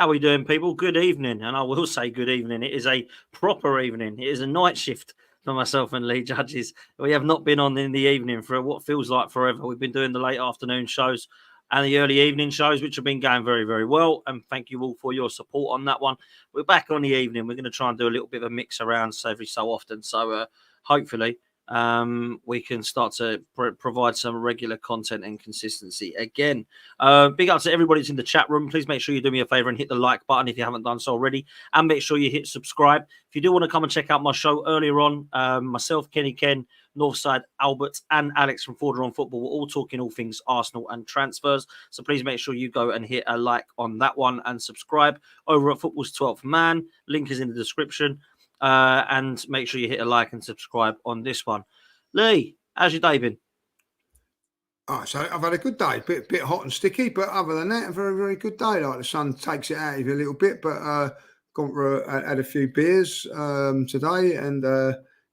How are we doing, people? Good evening. And I will say good evening. It is a proper evening. It is a night shift for myself and Lee Judges. We have not been on in the evening for what feels like forever. We've been doing the late afternoon shows and the early evening shows, which have been going very, very well. And thank you all for your support on that one. We're back on the evening. We're going to try and do a little bit of a mix around every so often. So hopefully we can start to provide some regular content and consistency again. Big up to everybody that's in the chat room. Please make sure you do me a favor and hit the like button if you haven't done so already, and make sure you hit subscribe. If you do want to come and check out my show earlier on, myself, Kenny Ken, Northside Albert, and Alex from Forder on Football, we're all talking all things Arsenal and transfers. So please make sure you go and hit a like on that one and subscribe over at Football's 12th Man. Link is in the description. And make sure you hit a like and subscribe on this one. Lee, how's your day been? So I've had a good day, bit hot and sticky, but other than that, a very, very good day. Like the sun takes it out of you a little bit, but gone for had a few beers today, and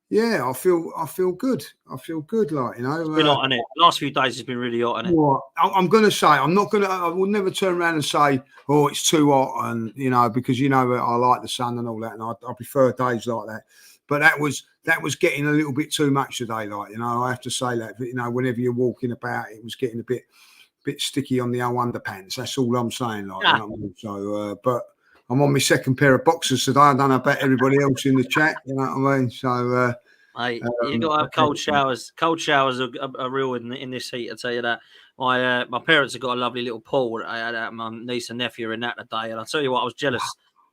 yeah, I feel good. I feel good, like, you know. It's been hot, hasn't it? Last few days has been really hot, hasn't it? Well, I'm going to say, I will never turn around and say, oh, it's too hot, and because I like the sun and all that, and I prefer days like that. But that was getting a little bit too much today, like, I have to say that. But, whenever you're walking about, it was getting a bit sticky on the old underpants. That's all I'm saying, like. Yeah. You know what I mean? So, but I'm on my second pair of boxers today. I don't know about everybody else in the chat. You know what I mean? So. Mate, you got to have cold showers. Cold showers are real in this heat, I tell you that. My parents have got a lovely little pool. I had my niece and nephew in that today, and I tell you what, I was jealous.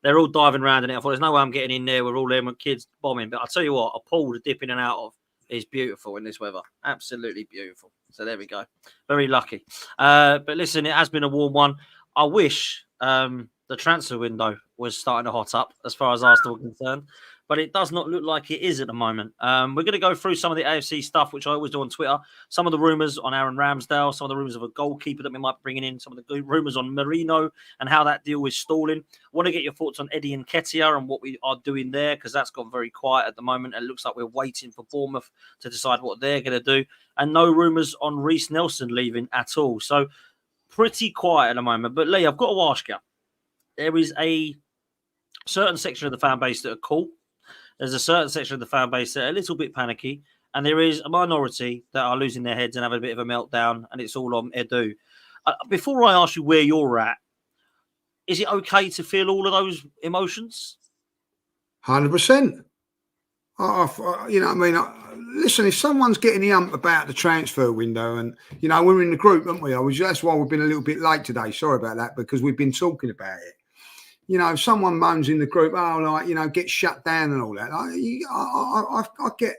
They're all diving around in it. I thought, there's no way I'm getting in there with all them kids bombing. But I tell you what, a pool to dip in and out of is beautiful in this weather. Absolutely beautiful. So there we go. Very lucky. But listen, it has been a warm one. I wish the transfer window was starting to hot up as far as Arsenal are concerned. But it does not look like it is at the moment. We're going to go through some of the AFC stuff, which I always do on Twitter. Some of the rumours on Aaron Ramsdale, some of the rumours of a goalkeeper that we might be bringing in, some of the rumours on Merino and how that deal is stalling. I want to get your thoughts on Edu and Arteta and what we are doing there, because that's gone very quiet at the moment. It looks like we're waiting for Bournemouth to decide what they're going to do. And no rumours on Reece Nelson leaving at all. So pretty quiet at the moment. But Lee, I've got to ask you, there is a certain section of the fan base that are cool. There's a certain section of the fan base that are a little bit panicky, and there is a minority that are losing their heads and having a bit of a meltdown, and it's all on Edu. Before I ask you where you're at, is it okay to feel all of those emotions? 100%. Listen, if someone's getting the ump about the transfer window, and, we're in the group, aren't we? That's why we've been a little bit late today. Sorry about that, because we've been talking about it. If someone moans in the group, get shut down and all that, I get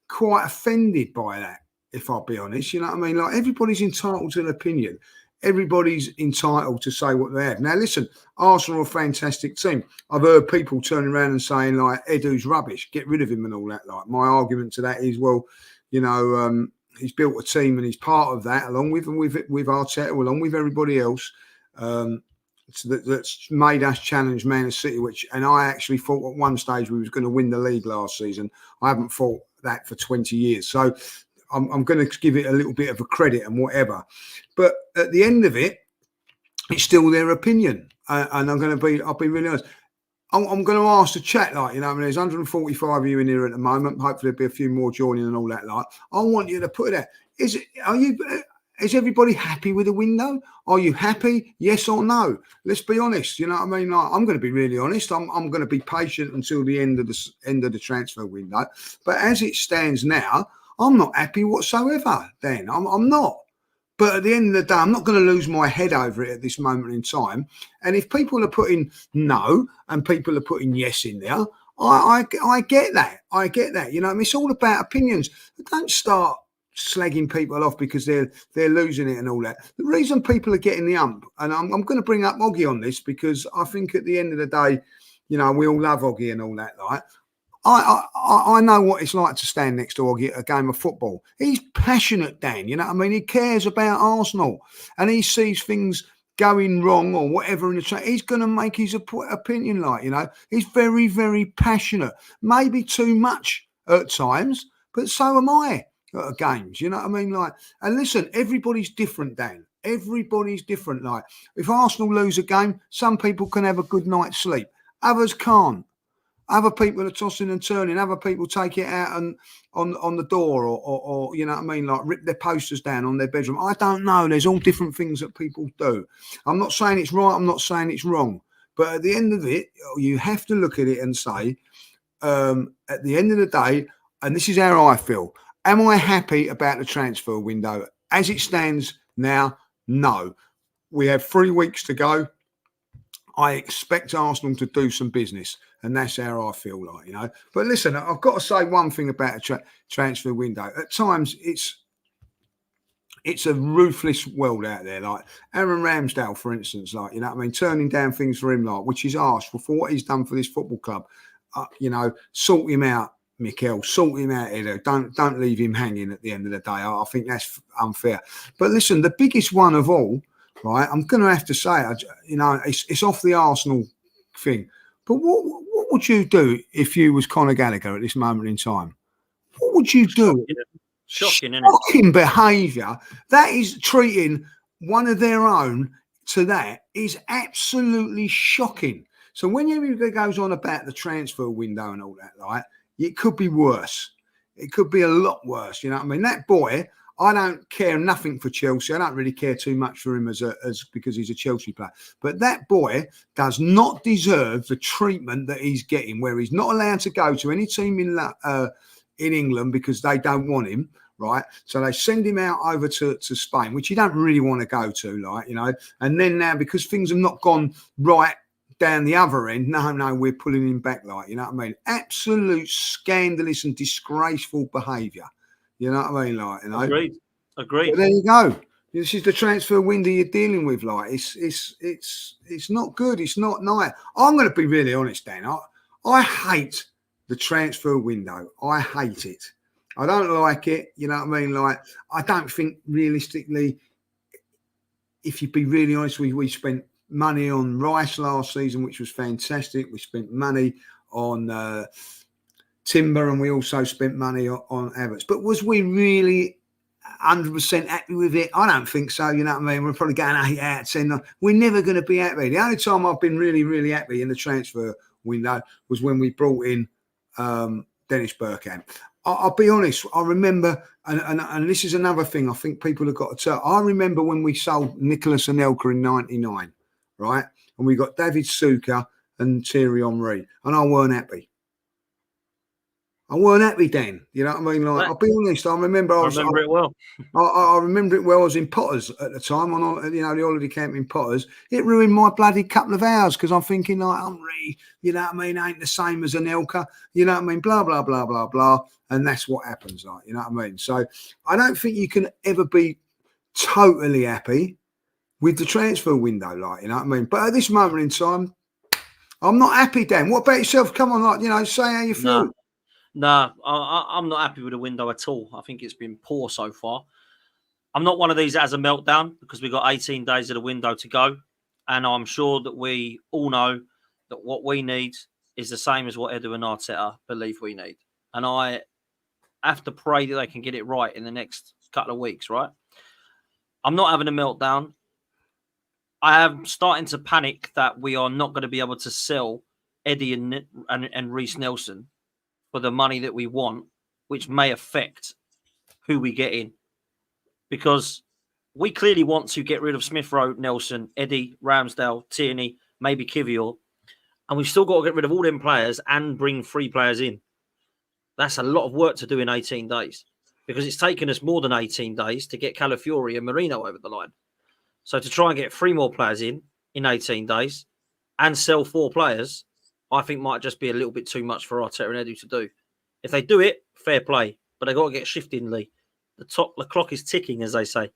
quite offended by that, if I'll be honest. You know what I mean? Like, everybody's entitled to an opinion. Everybody's entitled to say what they have. Now, listen, Arsenal are a fantastic team. I've heard people turning around and saying, like, Edu's rubbish, get rid of him and all that. Like, my argument to that is, well, he's built a team and he's part of that, along with Arteta, along with everybody else. That's made us challenge Man City, and I actually thought at one stage we was going to win the league last season. I haven't thought that for 20 years. So I'm going to give it a little bit of a credit and whatever. But at the end of it, it's still their opinion. And I'll be really honest. I'm going to ask the chat, there's 145 of you in here at the moment. Hopefully there'll be a few more joining and all that. I want you to put it out. Is everybody happy with the window? Are you happy? Yes or no? Let's be honest. You know what I mean? I'm going to be really honest. I'm going to be patient until the end of the transfer window. But as it stands now, I'm not happy whatsoever. Then I'm not. But at the end of the day, I'm not going to lose my head over it at this moment in time. And if people are putting no and people are putting yes in there, I get that. I get that. It's all about opinions. Don't start slagging people off because they're losing it and all that. The reason people are getting the ump, and I'm going to bring up Oggy on this because I think at the end of the day, we all love Oggy and all that. Like, I know what it's like to stand next to Oggy at a game of football. He's passionate, Dan. You know what I mean? He cares about Arsenal, and he sees things going wrong or whatever in the track. He's going to make his opinion. He's very, very passionate. Maybe too much at times, but so am I. Games, you know what I mean? And listen, everybody's different, Dan. Everybody's different. Like, if Arsenal lose a game, some people can have a good night's sleep. Others can't. Other people are tossing and turning. Other people take it out and on the door or you know what I mean, like rip their posters down on their bedroom. I don't know. There's all different things that people do. I'm not saying it's right. I'm not saying it's wrong. But at the end of it, you have to look at it and say, at the end of the day, and this is how I feel, am I happy about the transfer window? As it stands now, no. We have 3 weeks to go. I expect Arsenal to do some business, and that's how I feel like, you know. But listen, I've got to say one thing about a transfer window. At times, it's a ruthless world out there. Like Aaron Ramsdale, for instance, like, you know what I mean, turning down things for him, like, which is harsh for what he's done for this football club. You know, sort him out, Mikel. Sort him out, Edu. Don't leave him hanging at the end of the day. I think that's unfair. But listen, the biggest one of all, right? I'm going to have to say, you know, it's off the Arsenal thing. But what would you do if you was Conor Gallagher at this moment in time? What would you do? Shocking, isn't it? Shocking behaviour. That is treating one of their own to that is absolutely shocking. So when everybody goes on about the transfer window and all that, like, it could be worse. It could be a lot worse. You know what I mean? That boy, I don't care nothing for Chelsea. I don't really care too much for him as because he's a Chelsea player. But that boy does not deserve the treatment that he's getting, where he's not allowed to go to any team in England because they don't want him, right? So they send him out over to Spain, which you don't really want to go to, like, you know. And then now, because things have not gone right down the other end, no, we're pulling him back, like, you know what I mean? Absolute scandalous and disgraceful behaviour. You know what I mean? Like, you know. Agreed. But there you go. This is the transfer window you're dealing with. Like, it's not good. It's not nice. I'm going to be really honest, Dan. I hate the transfer window. I hate it. I don't like it. You know what I mean? Like, I don't think realistically, if you be really honest, we spent money on Rice last season, which was fantastic. We spent money on Timber, and we also spent money on Havertz. But was we really 100% happy with it? I don't think so. You know what I mean? We're probably going 8 out of 10. We're never going to be happy. The only time I've been really, really happy in the transfer window was when we brought in Dennis Bergkamp. I'll be honest. I remember, and this is another thing I think people have got to tell. I remember when we sold Nicolas Anelka in '99, right? And we got David Suker and Thierry Henry, and I weren't happy. I weren't happy then. You know what I mean? Like, I'll be honest. I remember it well. I remember it well. I was in Potters at the time, on, you know, the holiday camp in Potters. It ruined my bloody couple of hours because I'm thinking, like, Henry, you know what I mean, ain't the same as Anelka. You know what I mean? Blah blah blah blah blah. And that's what happens, like, you know what I mean? So I don't think you can ever be totally happy with the transfer window, like, you know what I mean? But at this moment in time, I'm not happy, Dan. What about yourself? Come on, like, you know, say how you feel. No, I'm not happy with the window at all. I think it's been poor so far. I'm not one of these that has a meltdown because we've got 18 days of the window to go. And I'm sure that we all know that what we need is the same as what Edu and Arteta believe we need. And I have to pray that they can get it right in the next couple of weeks, right? I'm not having a meltdown. I am starting to panic that we are not going to be able to sell Eddie and Reece Nelson for the money that we want, which may affect who we get in. Because we clearly want to get rid of Smith-Rowe, Nelson, Eddie, Ramsdale, Tierney, maybe Kivior. And we've still got to get rid of all them players and bring 3 players in. That's a lot of work to do in 18 days. Because it's taken us more than 18 days to get Calafiori and Merino over the line. So to try and get 3 more players in 18 days and sell 4 players, I think might just be a little bit too much for Arteta and Edu to do. If they do it, fair play. But they've got to get shifted, Lee. The clock is ticking, as they say.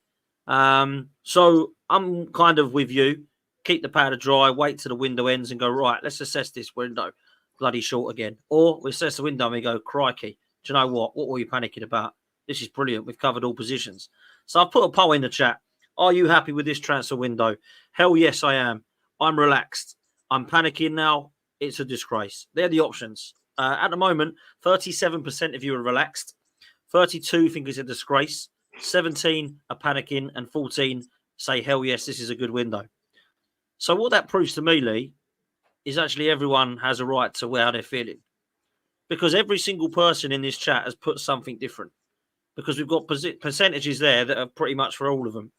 So I'm kind of with you. Keep the powder dry, wait till the window ends and go, right, let's assess this window. Bloody short again. Or we assess the window and we go, crikey, do you know what? What were you panicking about? This is brilliant. We've covered all positions. So I've put a poll in the chat. Are you happy with this transfer window? Hell yes, I am. I'm relaxed. I'm panicking now. It's a disgrace. They're the options. At the moment, 37% of you are relaxed. 32 think it's a disgrace. 17 are panicking. And 14 say, hell yes, this is a good window. So what that proves to me, Lee, is actually everyone has a right to how they're feeling. Because every single person in this chat has put something different. Because we've got percentages there that are pretty much for all of them.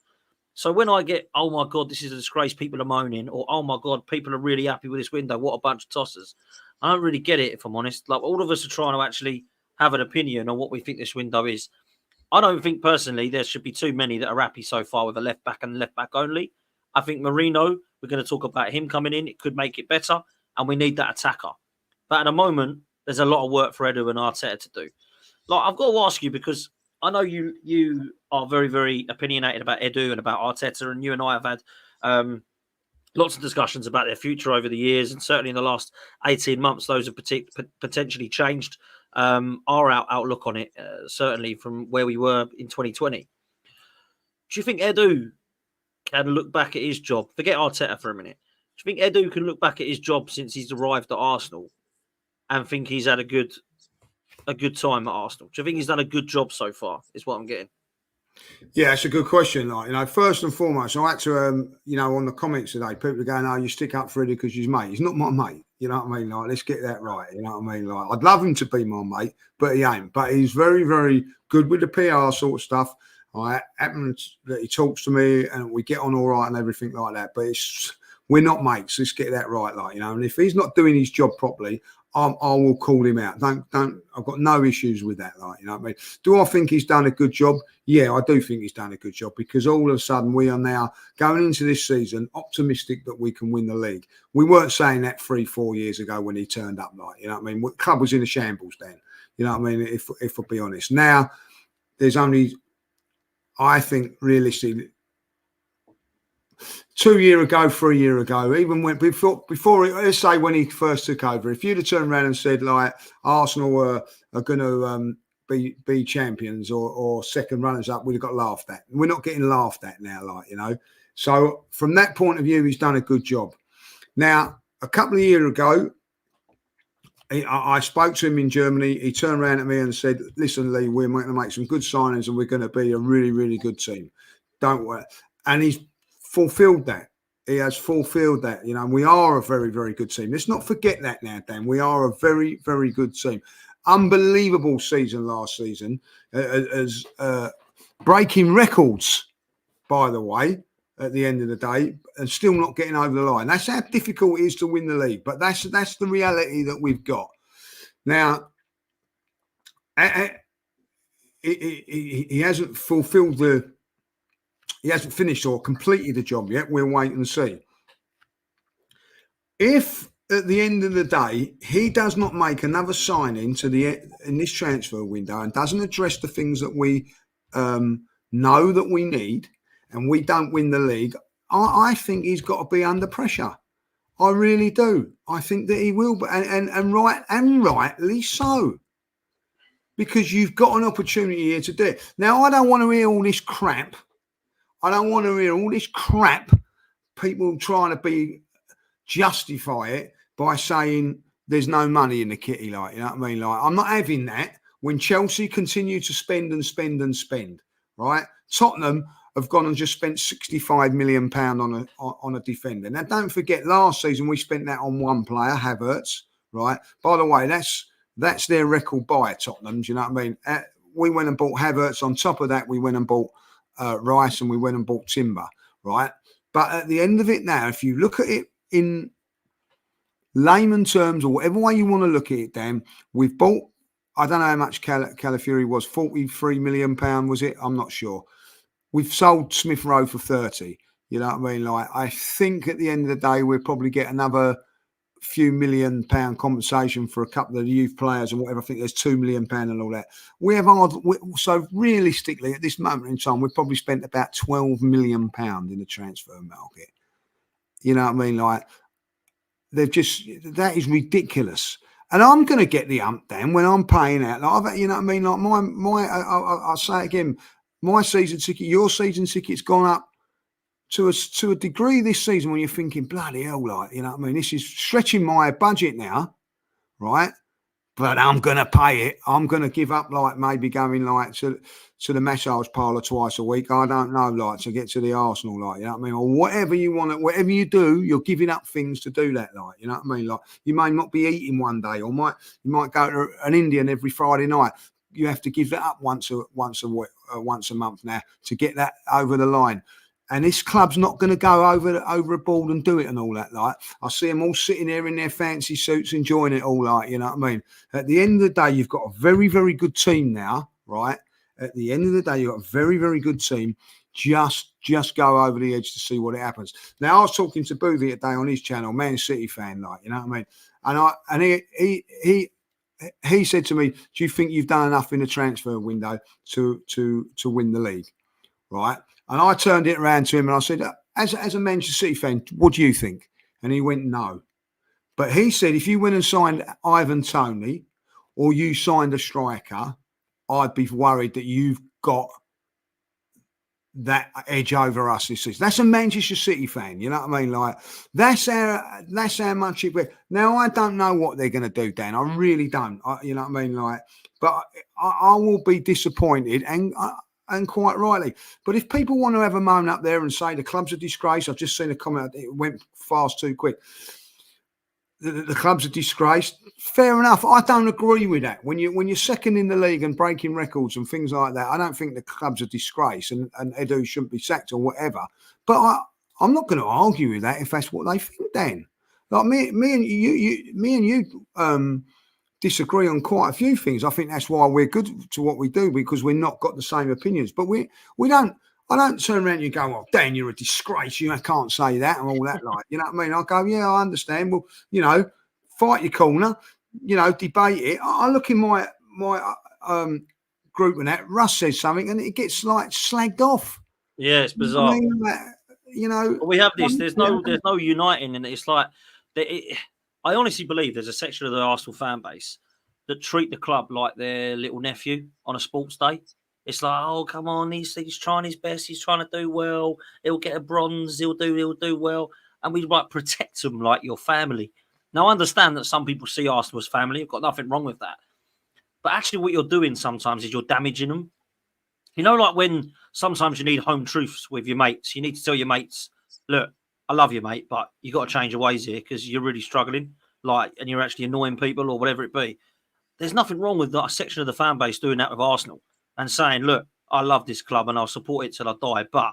So when I get, oh my God, this is a disgrace, people are moaning, or oh my God, people are really happy with this window, what a bunch of tossers. I don't really get it, if I'm honest. Like, all of us are trying to actually have an opinion on what we think this window is. I don't think personally there should be too many that are happy so far with a left back and left back only. I think Merino, we're going to talk about him coming in. It could make it better, and we need that attacker. But at the moment, there's a lot of work for Edu and Arteta to do. Like, I've got to ask you, because I know you are very, very opinionated about Edu and about Arteta, and you and I have had lots of discussions about their future over the years, and certainly in the last 18 months, those have potentially changed our outlook on it, certainly from where we were in 2020. Do you think Edu can look back at his job? Forget Arteta for a minute. Do you think Edu can look back at his job since he's arrived at Arsenal and think he's had a good time at Arsenal? Do you think he's done a good job so far? Is what I'm getting. Yeah, it's a good question. Like, first and foremost, I had to, on the comments today, people are going, "Oh, you stick up for Eddie because he's mate." He's not my mate. You know what I mean? Like, let's get that right. You know what I mean? Like, I'd love him to be my mate, but he ain't. But he's very, very good with the PR sort of stuff. I happen that he talks to me and we get on all right and everything like that. But we're not mates. Let's get that right, And if he's not doing his job properly, I will call him out. Don't. I've got no issues with that. I mean, do I think he's done a good job? Yeah, I do think he's done a good job, because all of a sudden we are now going into this season optimistic that we can win the league. We weren't saying that 3-4 years ago when he turned up. The club was in a shambles then. If I'll be honest, now there's only, I think, realistically, 2 years ago, 3 years ago, even before, let's say when he first took over, if you'd have turned around and said, like, Arsenal are going to be champions or second runners up, we'd have got laughed at. We're not getting laughed at now, So from that point of view, he's done a good job. Now, a couple of years ago, I spoke to him in Germany. He turned around at me and said, "Listen, Lee, we're going to make some good signings and we're going to be a really, really good team. Don't worry." And he's fulfilled that. He has fulfilled that. We are a very, very good team. Let's not forget that now, Dan. We are a very, very good team. Unbelievable season last season, as breaking records, by the way, at the end of the day, and still not getting over the line. That's how difficult it is to win the league. But that's the reality that we've got. Now, he hasn't fulfilled he hasn't finished or completed the job yet. We'll wait and see. If at the end of the day he does not make another signing in this transfer window and doesn't address the things that we know that we need, and we don't win the league, I think he's got to be under pressure. I really do. I think that he will, and rightly so, because you've got an opportunity here to do it. Now, I don't want to hear all this crap. People trying to justify it by saying there's no money in the kitty, you know what I mean? I'm not having that when Chelsea continue to spend and spend and spend, right? Tottenham have gone and just spent £65 million on a defender. Now, don't forget, last season we spent that on one player, Havertz, right? By the way, that's their record buy at Tottenham. Do you know what I mean? We went and bought Havertz. On top of that, we went and bought Rice, and we went and bought Timber, right? But at the end of it now, if you look at it in layman terms, or whatever way you want to look at it, Dan, we've bought, I don't know how much Calafiori was, £43 million, was it? I'm not sure. We've sold Smith-Rowe for 30. You know what I mean? I think at the end of the day, we'll probably get another few £1 million compensation for a couple of youth players and whatever. I think there's £2 million and all that. So realistically, at this moment in time, we've probably spent about £12 million in the transfer market. You know what I mean? That is ridiculous. And I'm going to get the ump then when I'm paying out. You know what I mean? I'll say it again. My season ticket, your season ticket's gone up to a degree this season when you're thinking, bloody hell, you know what I mean? This is stretching my budget now, right? but I'm going to pay it. I'm going to give up, like, maybe going, like, to the massage parlour twice a week. I don't know, like, to get to the Arsenal, like, you know what I mean? Or whatever you want, whatever you do, you're giving up things to do that, like, you know what I mean? Like, you may not be eating one day, or you might go to an Indian every Friday night. You have to give that up once a month now to get that over the line. And this club's not going to go over a board and do it and all that. Like, I see them all sitting there in their fancy suits, enjoying it all. Like, you know what I mean? At the end of the day, you've got a very, very good team now, right? At the end of the day, you've got a very, very good team. Just go over the edge to see what happens. Now, I was talking to Boothie today on his channel, Man City fan, like, you know what I mean? And he said to me, "Do you think you've done enough in the transfer window to win the league?" Right? And I turned it around to him and I said, as a Manchester City fan, what do you think? And he went, no. But he said, if you went and signed Ivan Toney, or you signed a striker, I'd be worried that you've got that edge over us this season. That's a Manchester City fan, you know what I mean? Like, that's how much it. Now, I don't know what they're going to do, Dan. I really don't. You know what I mean? Like, but I will be disappointed, and quite rightly. But if people want to have a moan up there and say the club's a disgrace, I've just seen a comment, it went fast too quick. The club's a disgrace. Fair enough. I don't agree with that. When you're second in the league and breaking records and things like that, I don't think the club's a disgrace and Edu shouldn't be sacked or whatever. But I'm not going to argue with that if that's what they think, Dan. Like me and you disagree on quite a few things. I think that's why we're good to what we do, because we're not got the same opinions. But we don't. I don't turn around and you go, "Oh, Dan, you're a disgrace. You can't say that," and all that. Like, you know what I mean? I go, "Yeah, I understand. Well, you know, fight your corner. You know, debate it." I look in my group and that Russ says something and it gets like slagged off. Yeah, it's bizarre. I mean, you know, but we have this. There's no uniting in it. It's like I honestly believe there's a section of the Arsenal fan base that treat the club like their little nephew on a sports day. It's like, oh, come on, he's trying his best. He's trying to do well. He'll get a bronze. He'll do well. And we like protect them like your family. Now, I understand that some people see Arsenal as family. I've got nothing wrong with that. But actually what you're doing sometimes is you're damaging them. You know, like when sometimes you need home truths with your mates. You need to tell your mates, look, I love you, mate, but you got to change your ways here because you're really struggling, like, and you're actually annoying people or whatever it be. There's nothing wrong with a section of the fan base doing that with Arsenal and saying, look, I love this club and I'll support it till I die, but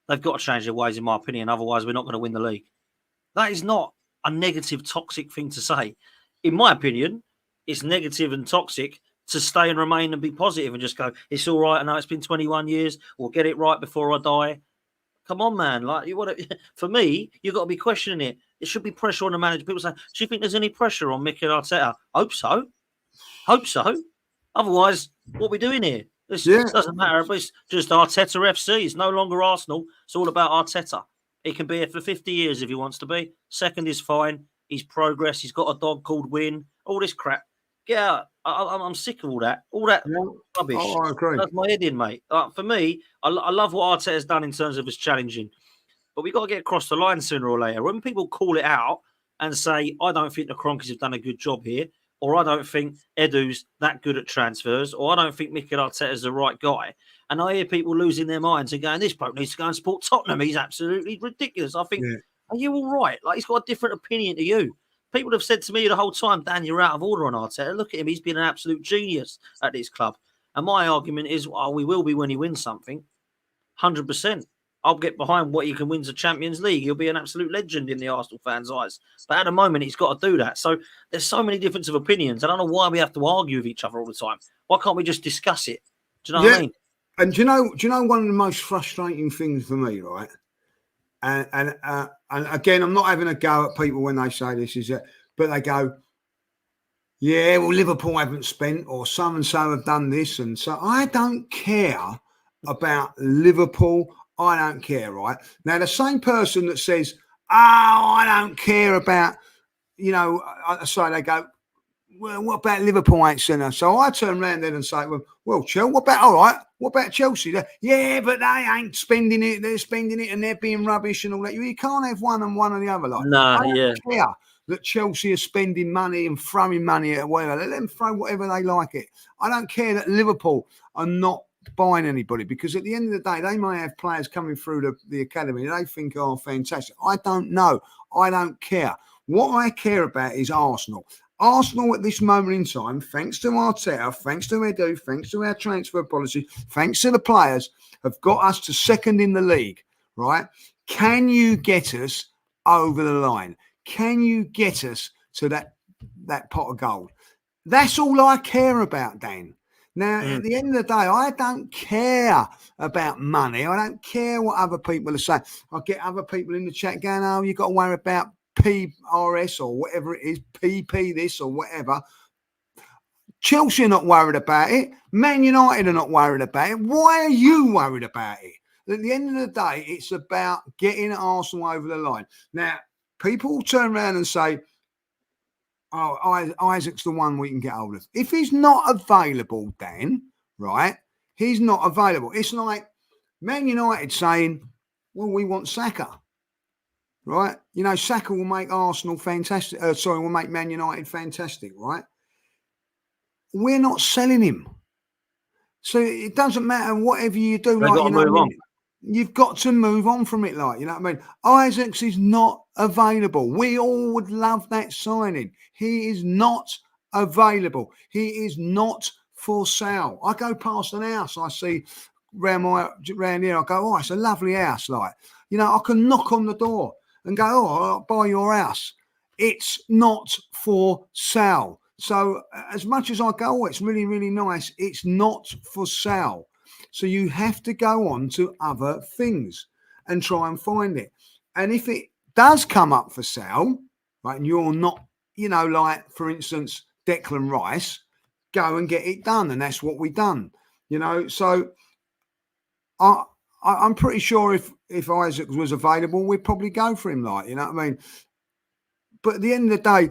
they've got to change their ways, in my opinion. Otherwise, we're not going to win the league. That is not a negative, toxic thing to say. In my opinion, it's negative and toxic to stay and remain and be positive and just go, it's all right. I know it's been 21 years. We'll get it right before I die. Come on, man. Like, for me, you've got to be questioning it. There should be pressure on the manager. People say, do you think there's any pressure on Mikel Arteta? Hope so. Otherwise, what are we doing here? This doesn't matter. It's just Arteta FC. It's no longer Arsenal. It's all about Arteta. He can be here for 50 years if he wants to be. Second is fine. He's progressed. He's got a dog called Win. All this crap. Get out. I'm sick of all that. All that rubbish. Oh, I agree. That's my head in, mate. For me, I love what Arteta's done in terms of his challenging. But we've got to get across the line sooner or later. When people call it out and say, I don't think the Kroenkes have done a good job here, or I don't think Edu's that good at transfers, or I don't think Mikel Arteta's the right guy. And I hear people losing their minds and going, this bloke needs to go and support Tottenham. He's absolutely ridiculous. I think, are you all right? Like, he's got a different opinion to you. People have said to me the whole time, Dan, you're out of order on Arteta. Look at him. He's been an absolute genius at this club. And my argument is, well, we will be when he wins something. 100%. I'll get behind what he can win the Champions League. He'll be an absolute legend in the Arsenal fans' eyes. But at the moment, he's got to do that. So there's so many difference of opinions. I don't know why we have to argue with each other all the time. Why can't we just discuss it? Do you know what I mean? And do you know one of the most frustrating things for me, right? And again, I'm not having a go at people when they say this, but they go, yeah, well, Liverpool haven't spent, or so and so have done this, and so I don't care about Liverpool. I don't care, right? Now, the same person that says, oh, I don't care about, so they go, well, what about Liverpool ain't sent? So I turn around then and say, well, Chelsea, what about Chelsea? Yeah, but they ain't spending it. They're spending it and they're being rubbish and all that. You can't have one and one or the other. Like, I don't care. that Chelsea are spending money and throwing money at whatever. Let them throw whatever they like it. I don't care that Liverpool are not buying anybody, because at the end of the day, they may have players coming through the academy they think are fantastic. I don't know. I don't care. What I care about is Arsenal. Arsenal at this moment in time, thanks to Arteta, thanks to Edu, thanks to our transfer policy, thanks to the players, have got us to second in the league, right? Can you get us over the line? Can you get us to that pot of gold? That's all I care about, Dan. Now, at the end of the day, I don't care about money. I don't care what other people are saying. I get other people in the chat going, oh, you've got to worry about PRS or whatever it is, PP this or whatever. Chelsea are not worried about it. Man United are not worried about it. Why are you worried about it? At the end of the day, it's about getting Arsenal over the line. Now, people turn around and say, oh, Isaac's the one we can get hold of. If he's not available, Dan, right, he's not available. It's like Man United saying, well, we want Saka, right? You know, Saka will make Arsenal fantastic. Will make Man United fantastic, right? We're not selling him. So it doesn't matter whatever you do. They've got to move on. You've got to move on from it, like, you know what I mean? Isaacs is not available. We all would love that signing. He is not available. He is not for sale. I go past an house, I see round here, I go, oh, it's a lovely house, like, you know, I can knock on the door and go, oh, I'll buy your house. It's not for sale. So as much as I go, oh, it's really, really nice, it's not for sale. So you have to go on to other things and try and find it. And if it does come up for sale, right, and you're not, you know, like, for instance, Declan Rice, go and get it done. And that's what we've done, you know. So I'm pretty sure if Isaac was available, we'd probably go for him, like, you know what I mean? But at the end of the day,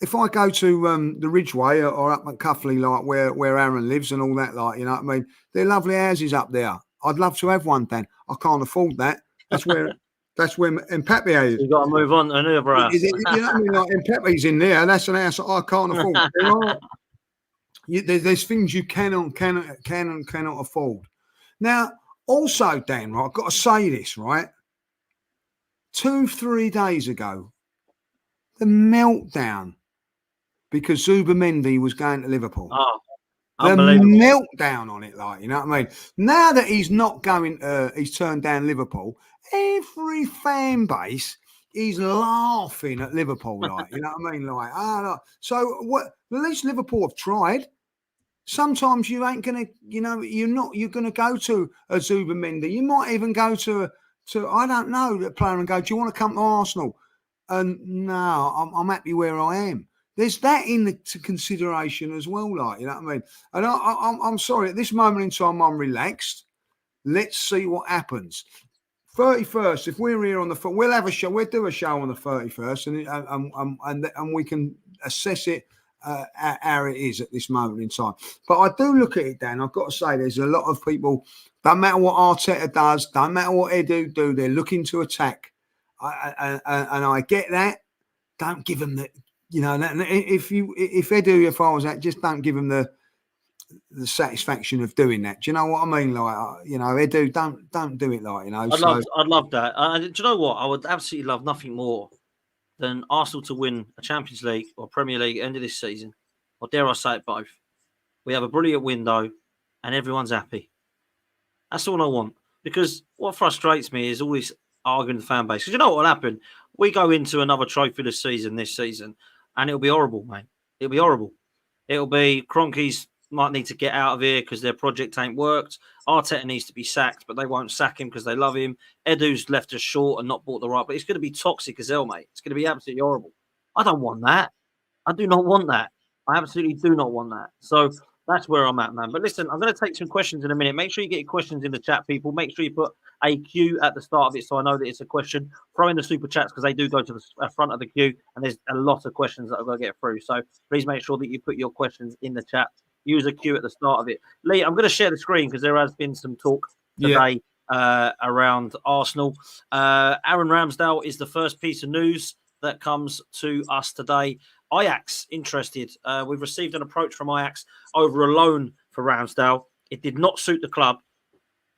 if I go to the Ridgeway or up at Cuffley, like where Aaron lives and all that, like, you know what I mean? They're lovely houses up there. I'd love to have one, Dan. I can't afford that. That's where Mbappe is. You've got to move on to another house. You know what I mean? Like, Mbappe's in there. That's an house that I can't afford. There's things you cannot afford. Now, also, Dan, right, I've got to say this, right? 2-3 days ago, the meltdown because Zubimendi was going to Liverpool. Oh, the meltdown on it, like, you know what I mean? Now that he's not going, he's turned down Liverpool, every fan base is laughing at Liverpool, like, you know what I mean? Like, no. So what? At least Liverpool have tried. Sometimes you ain't gonna, you know, you're gonna go to a Zubimendi. You might even go to I don't know, the player and go, do you want to come to Arsenal? And no, I'm happy where I am. There's that into consideration as well, like, you know what I mean? And I'm sorry, at this moment in time, I'm relaxed. Let's see what happens. 31st, if we're here on the, we'll have a show. We'll do a show on the 31st, and we can assess it how it is at this moment in time. But I do look at it, Dan. I've got to say, there's a lot of people. Don't matter what Arteta does, don't matter what Edu do, they're looking to attack. And I get that. Don't give them the, you know, if Edu, if I was that, just don't give them the satisfaction of doing that. Do you know what I mean? Like, you know, Edu, don't do it, like, you know. I'd love that. Do you know what? I would absolutely love nothing more than Arsenal to win a Champions League or Premier League end of this season, or dare I say it, both. We have a brilliant window, and everyone's happy. That's all I want. Because what frustrates me is always arguing the fan base. Because you know what will happen? We go into another trophyless season this season, and it'll be horrible, mate. It'll be horrible. It'll be Kroenke's might need to get out of here because their project ain't worked. Arteta needs to be sacked, but they won't sack him because they love him. Edu's left us short and not bought the right, but it's going to be toxic as hell, mate. It's going to be absolutely horrible. I don't want that. I do not want that. I absolutely do not want that. So that's where I'm at, man. But listen, I'm going to take some questions in a minute. Make sure you get your questions in the chat, people. Make sure you put a queue at the start of it so I know that it's a question. Throw in the super chats because they do go to the front of the queue, and there's a lot of questions that I've got to get through. So please make sure that you put your questions in the chat. Use a queue at the start of it. Lee, I'm going to share the screen because there has been some talk today around Arsenal. Aaron Ramsdale is the first piece of news that comes to us today. Ajax interested. We've received an approach from Ajax over a loan for Ramsdale. It did not suit the club,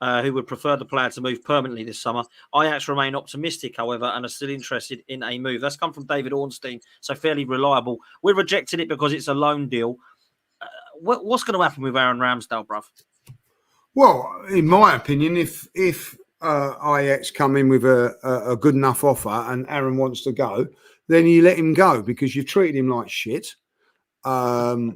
who would prefer the player to move permanently this summer. Ajax remain optimistic, however, and are still interested in a move. That's come from David Ornstein, so fairly reliable. We're rejecting it because it's a loan deal. What's going to happen with Aaron Ramsdale, bruv? Well, in my opinion, if Ajax come in with a good enough offer and Aaron wants to go, then you let him go because you've treated him like shit. I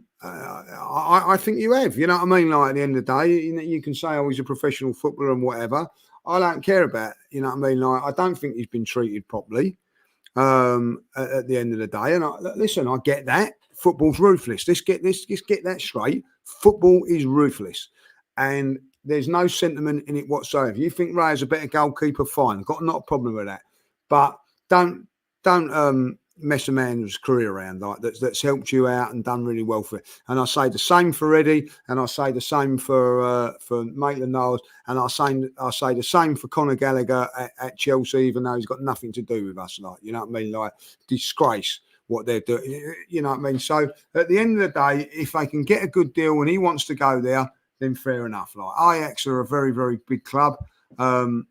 think you have. You know what I mean? Like at the end of the day, you can say, "Oh, he's a professional footballer and whatever." I don't care about. You know what I mean? Like I don't think he's been treated properly. At the end of the day, and listen, I get that. Football's ruthless. Let's get that straight. Football is ruthless, and there's no sentiment in it whatsoever. If you think Ray is a better goalkeeper, fine. I've got not a problem with that. But don't mess a man's career around like that's helped you out and done really well for it. And I say the same for Eddie, and I say the same for Maitland-Niles, and I say the same for Conor Gallagher at Chelsea, even though he's got nothing to do with us. Like, you know what I mean? Like, disgrace what they're doing. You know what I mean? So at the end of the day, if they can get a good deal and he wants to go there, then fair enough. Like, Ajax are a very, very big club. But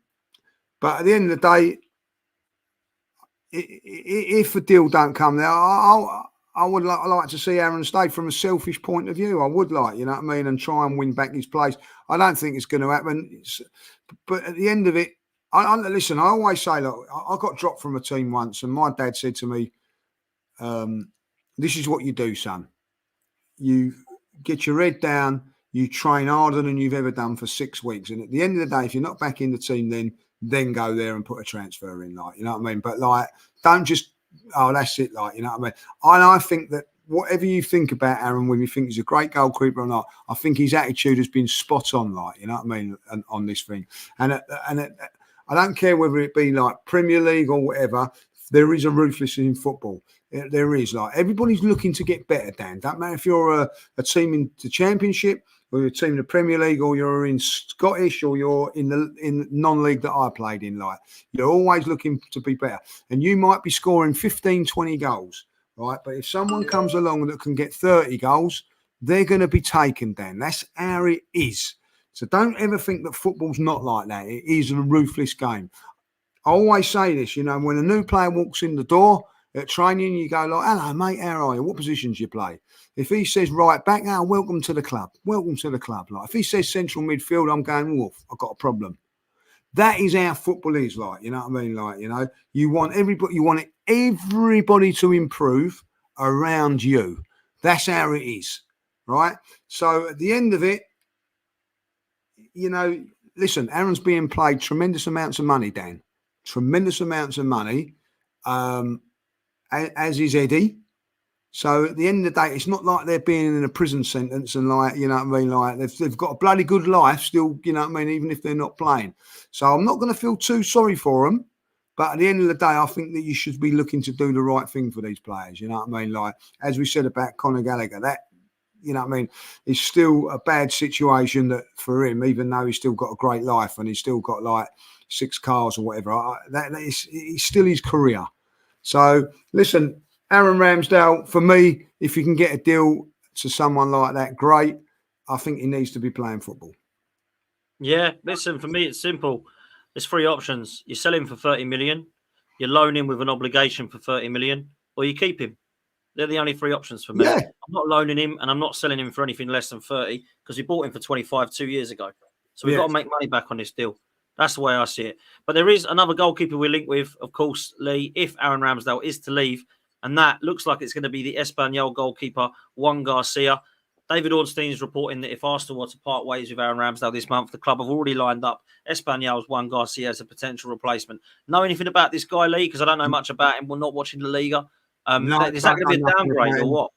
at the end of the day, if a deal don't come there, I would like to see Aaron stay from a selfish point of view. I would like, you know what I mean, and try and win back his place. I don't think it's going to happen. But at the end of it, listen, I always say, look, I got dropped from a team once and my dad said to me, this is what you do, son. You get your head down, you train harder than you've ever done for 6 weeks. And at the end of the day, if you're not back in the team, then go there and put a transfer in, like, you know what I mean? But like, don't just, oh, that's it, like, you know what I mean? And I think that whatever you think about Aaron, whether you think he's a great goalkeeper or not, I think his attitude has been spot on, like, you know what I mean, on this thing. And I don't care whether it be like Premier League or whatever, there is a ruthlessness in football. There is, like, everybody's looking to get better, Dan. Don't matter if you're a team in the Championship, or you're a team in the Premier League, or you're in Scottish, or you're in non-league that I played in. Like, you're always looking to be better. And you might be scoring 15, 20 goals, right? But if someone comes along that can get 30 goals, they're going to be taken, Dan. That's how it is. So don't ever think that football's not like that. It is a ruthless game. I always say this, you know, when a new player walks in the door at training, you go like, hello, mate, how are you? What positions you play? If he says right back, welcome to the club. Welcome to the club. Like, if he says central midfield, I'm going, wolf, I've got a problem. That is how football is, like, you know what I mean? Like, you know, you want everybody to improve around you. That's how it is, right? So at the end of it, you know, listen, Aaron's being paid tremendous amounts of money, Dan. Tremendous amounts of money, as is Eddie. So at the end of the day, it's not like they're being in a prison sentence and, like, you know what I mean, like they've got a bloody good life still, you know what I mean, even if they're not playing. So I'm not going to feel too sorry for them. But at the end of the day, I think that you should be looking to do the right thing for these players. You know what I mean? Like, as we said about Conor Gallagher, that, you know what I mean, it's still a bad situation that for him, even though he's still got a great life and he's still got like 6 cars or whatever, it's still his career. So listen, Aaron Ramsdale, for me, if you can get a deal to someone like that, great. I think he needs to be playing football. Yeah, listen, for me, it's simple. There's 3 options. You sell him for 30 million, you loan him with an obligation for 30 million, or you keep him. They're the only 3 options for me. Yeah. I'm not loaning him and I'm not selling him for anything less than 30 because we bought him for 25 2 years ago. So we've got to make money back on this deal. That's the way I see it. But there is another goalkeeper we're linked with, of course, Lee, if Aaron Ramsdale is to leave. And that looks like it's going to be the Espanyol goalkeeper, Juan Garcia. David Ornstein is reporting that if Arsenal were to part ways with Aaron Ramsdale this month, the club have already lined up Espanyol's Juan Garcia as a potential replacement. Know anything about this guy, Lee? Because I don't know much about him. We're not watching the Liga. No, is that going to be a downgrade or what?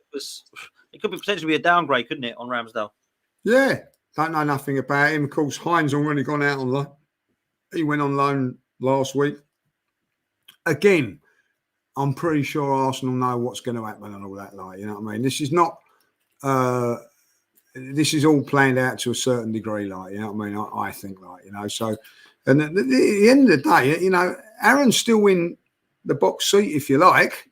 It could potentially be a downgrade, couldn't it, on Ramsdale? Yeah, don't know nothing about him. Of course, Hines already gone out on loan. He went on loan last week. Again, I'm pretty sure Arsenal know what's going to happen and all that. Like, you know what I mean? This is not. This is all planned out to a certain degree. Like, you know what I mean? I think, like, you know. So, and at the end of the day, you know, Aaron's still in the box seat, if you like,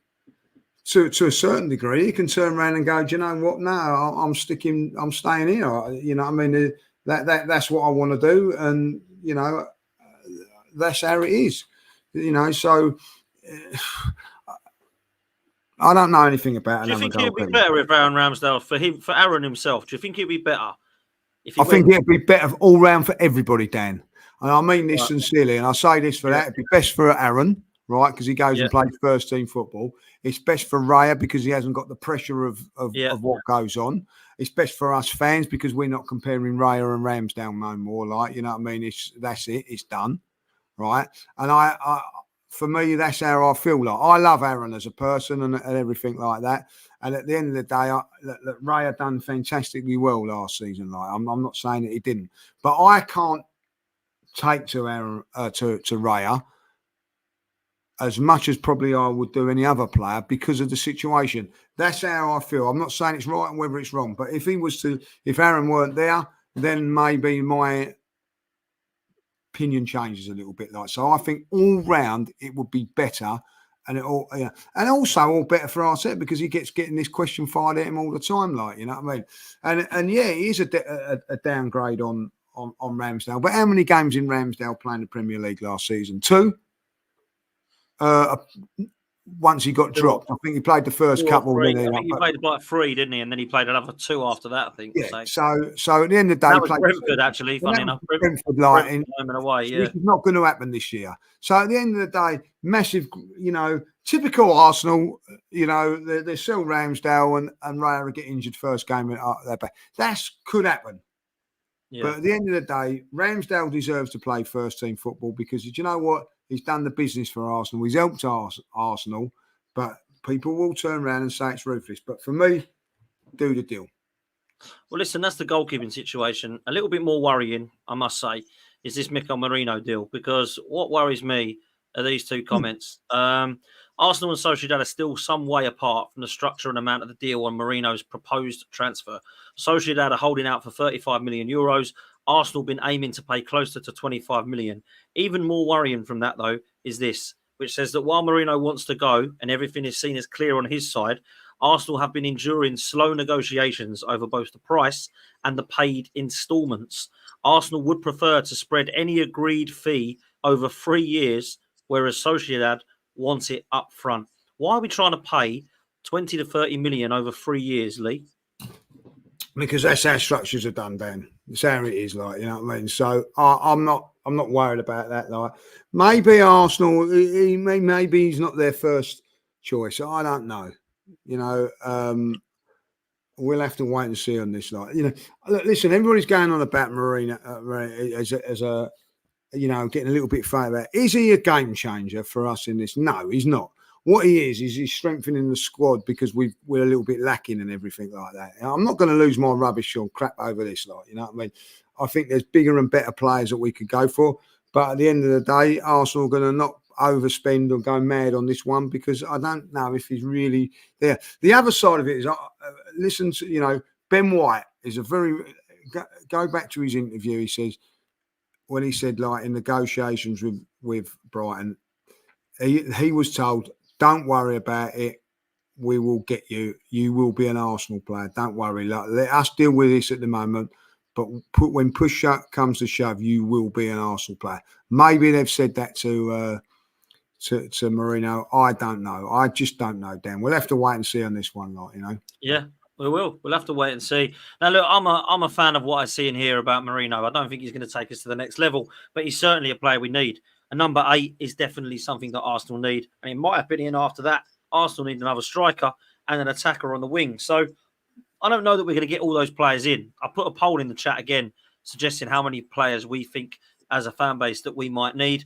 to a certain degree. He can turn around and go, do you know what? No, I'm staying here. You know what I mean? That's what I want to do. And, you know, that's how it is. You know, so I don't know anything about Do you another think it'd be goalkeeper. better if Aaron Ramsdale, for Aaron himself, do you think it'd be better? I think it'd be better all round for everybody, Dan. And I mean this sincerely, and I say this for that. It'd be best for Aaron, right? Because he goes and plays first team football. It's best for Raya because he hasn't got the pressure of what goes on. It's best for us fans because we're not comparing Raya and Ramsdale no more. Like, you know what I mean? That's it. It's done, right? And I for me, that's how I feel. Like, I love Aaron as a person and everything like that. And at the end of the day, Raya done fantastically well last season. Like, I'm not saying that he didn't, but I can't take to Aaron to Raya as much as probably I would do any other player because of the situation. That's how I feel. I'm not saying it's right and whether it's wrong, but if Aaron weren't there, then maybe my opinion changes a little bit. Like, so I think all round it would be better, and and also all better for Arteta because he getting this question fired at him all the time. Like, you know what I mean? And yeah, it is a downgrade on Ramsdale. But how many games in Ramsdale playing the Premier League last season? 2. Once he got dropped, I think he played the first couple. I think he played like 3, didn't he? And then he played another 2 after that, I think. Yeah. So at the end of the day, that was Brentford, actually. Funny enough, Brentford like home and away. Yeah, which is not going to happen this year. So at the end of the day, massive, you know, typical Arsenal. You know, they sell Ramsdale and Raya get injured first game. That could happen. Yeah. But at the end of the day, Ramsdale deserves to play first team football because do you know what? He's done the business for Arsenal. He's helped Arsenal, but people will turn around and say it's ruthless. But for me, do the deal. Well, listen, that's the goalkeeping situation. A little bit more worrying, I must say, is this Mikel Merino deal, because what worries me are these 2 comments. Arsenal and Sociedad are still some way apart from the structure and amount of the deal on Merino's proposed transfer. Sociedad are holding out for 35 million euros. Arsenal been aiming to pay closer to 25 million. Even more worrying from that, though, is this, which says that while Merino wants to go and everything is seen as clear on his side, Arsenal have been enduring slow negotiations over both the price and the paid instalments. Arsenal would prefer to spread any agreed fee over 3 years, whereas Sociedad wants it up front. Why are we trying to pay 20 to 30 million over 3 years, Lee? Because that's how structures are done, Dan. It's how it is, like, you know what I mean? So I'm not worried about that. Like, maybe Arsenal, maybe he's not their first choice. I don't know. You know, we'll have to wait and see on this. Like, you know, listen, everybody's going on about Marino as a you know, getting a little bit far about. Is he a game changer for us in this? No, he's not. What he is he's strengthening the squad because we're a little bit lacking and everything like that. I'm not going to lose my rubbish or crap over this, like, you know what I mean? I think there's bigger and better players that we could go for. But at the end of the day, Arsenal are going to not overspend or go mad on this one because I don't know if he's really there. The other side of it is, listen to, you know, Ben White is a very, go back to his interview. He says, when he said, like, in negotiations with Brighton, he was told, don't worry about it. We will get you. You will be an Arsenal player. Don't worry. Like, let us deal with this at the moment. But when push comes to shove, you will be an Arsenal player. Maybe they've said that to Merino. I don't know. I just don't know, Dan. We'll have to wait and see on this one, like, you know. Yeah, we will. We'll have to wait and see. Now, look, I'm a fan of what I see and hear about Merino. I don't think he's going to take us to the next level, but he's certainly a player we need. And number 8 is definitely something that Arsenal need. And in my opinion, after that, Arsenal need another striker and an attacker on the wing. So I don't know that we're going to get all those players in. I put a poll in the chat again, suggesting how many players we think as a fan base that we might need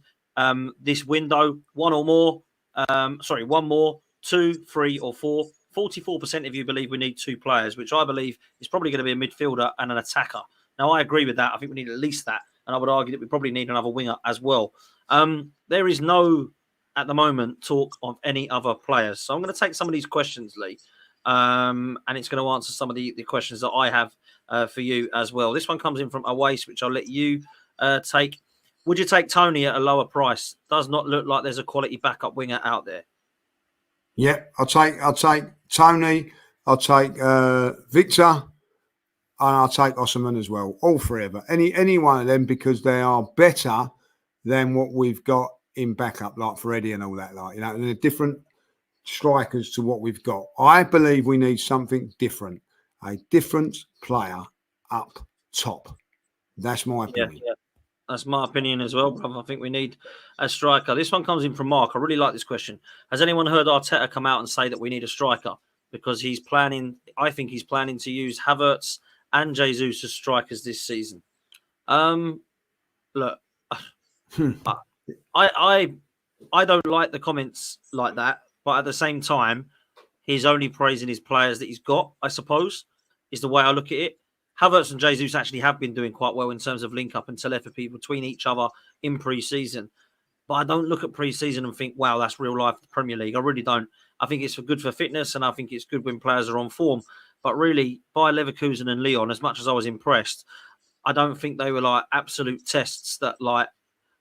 this window. 1 or more. 1 more, 2, 3 or 4. 44% of you believe we need 2 players, which I believe is probably going to be a midfielder and an attacker. Now, I agree with that. I think we need at least that. And I would argue that we probably need another winger as well. There is no, at the moment, talk of any other players. So I'm going to take some of these questions, Lee, and it's going to answer some of the questions that I have for you as well. This one comes in from Awais, which I'll let you take. Would you take Tony at a lower price? Does not look like there's a quality backup winger out there. Yeah, I'll take Tony. I'll take Victor, and I'll take Osimhen as well. All three of them. Any one of them, because they are better than what we've got in backup, like Freddie and all that. Like, you know, and they're different strikers to what we've got. I believe we need something different, a different player up top. That's my opinion. Yeah. That's my opinion as well, brother. I think we need a striker. This one comes in from Mark. I really like this question. Has anyone heard Arteta come out and say that we need a striker? Because I think he's planning to use Havertz and Jesus as strikers this season. Look, I don't like the comments like that, but at the same time, he's only praising his players that he's got, I suppose, is the way I look at it. Havertz and Jesus actually have been doing quite well in terms of link-up and telepathy between each other in pre-season. But I don't look at pre-season and think, wow, that's real life Premier League. I really don't. I think it's good for fitness, and I think it's good when players are on form. But really, by Leverkusen and Lyon, as much as I was impressed, I don't think they were like absolute tests that, like,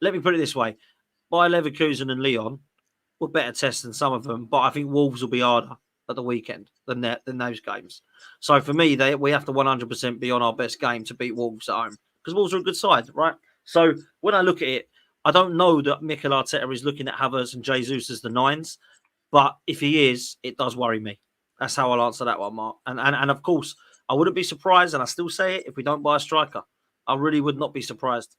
let me put it this way. By Leverkusen and Lyon were better tests than some of them, but I think Wolves will be harder at the weekend than those games. So for me, we have to 100% be on our best game to beat Wolves at home, because Wolves are a good side, right? So when I look at it, I don't know that Mikel Arteta is looking at Havertz and Jesus as the nines, but if he is, it does worry me. That's how I'll answer that one, Mark. And of course, I wouldn't be surprised, and I still say it, if we don't buy a striker. I really would not be surprised.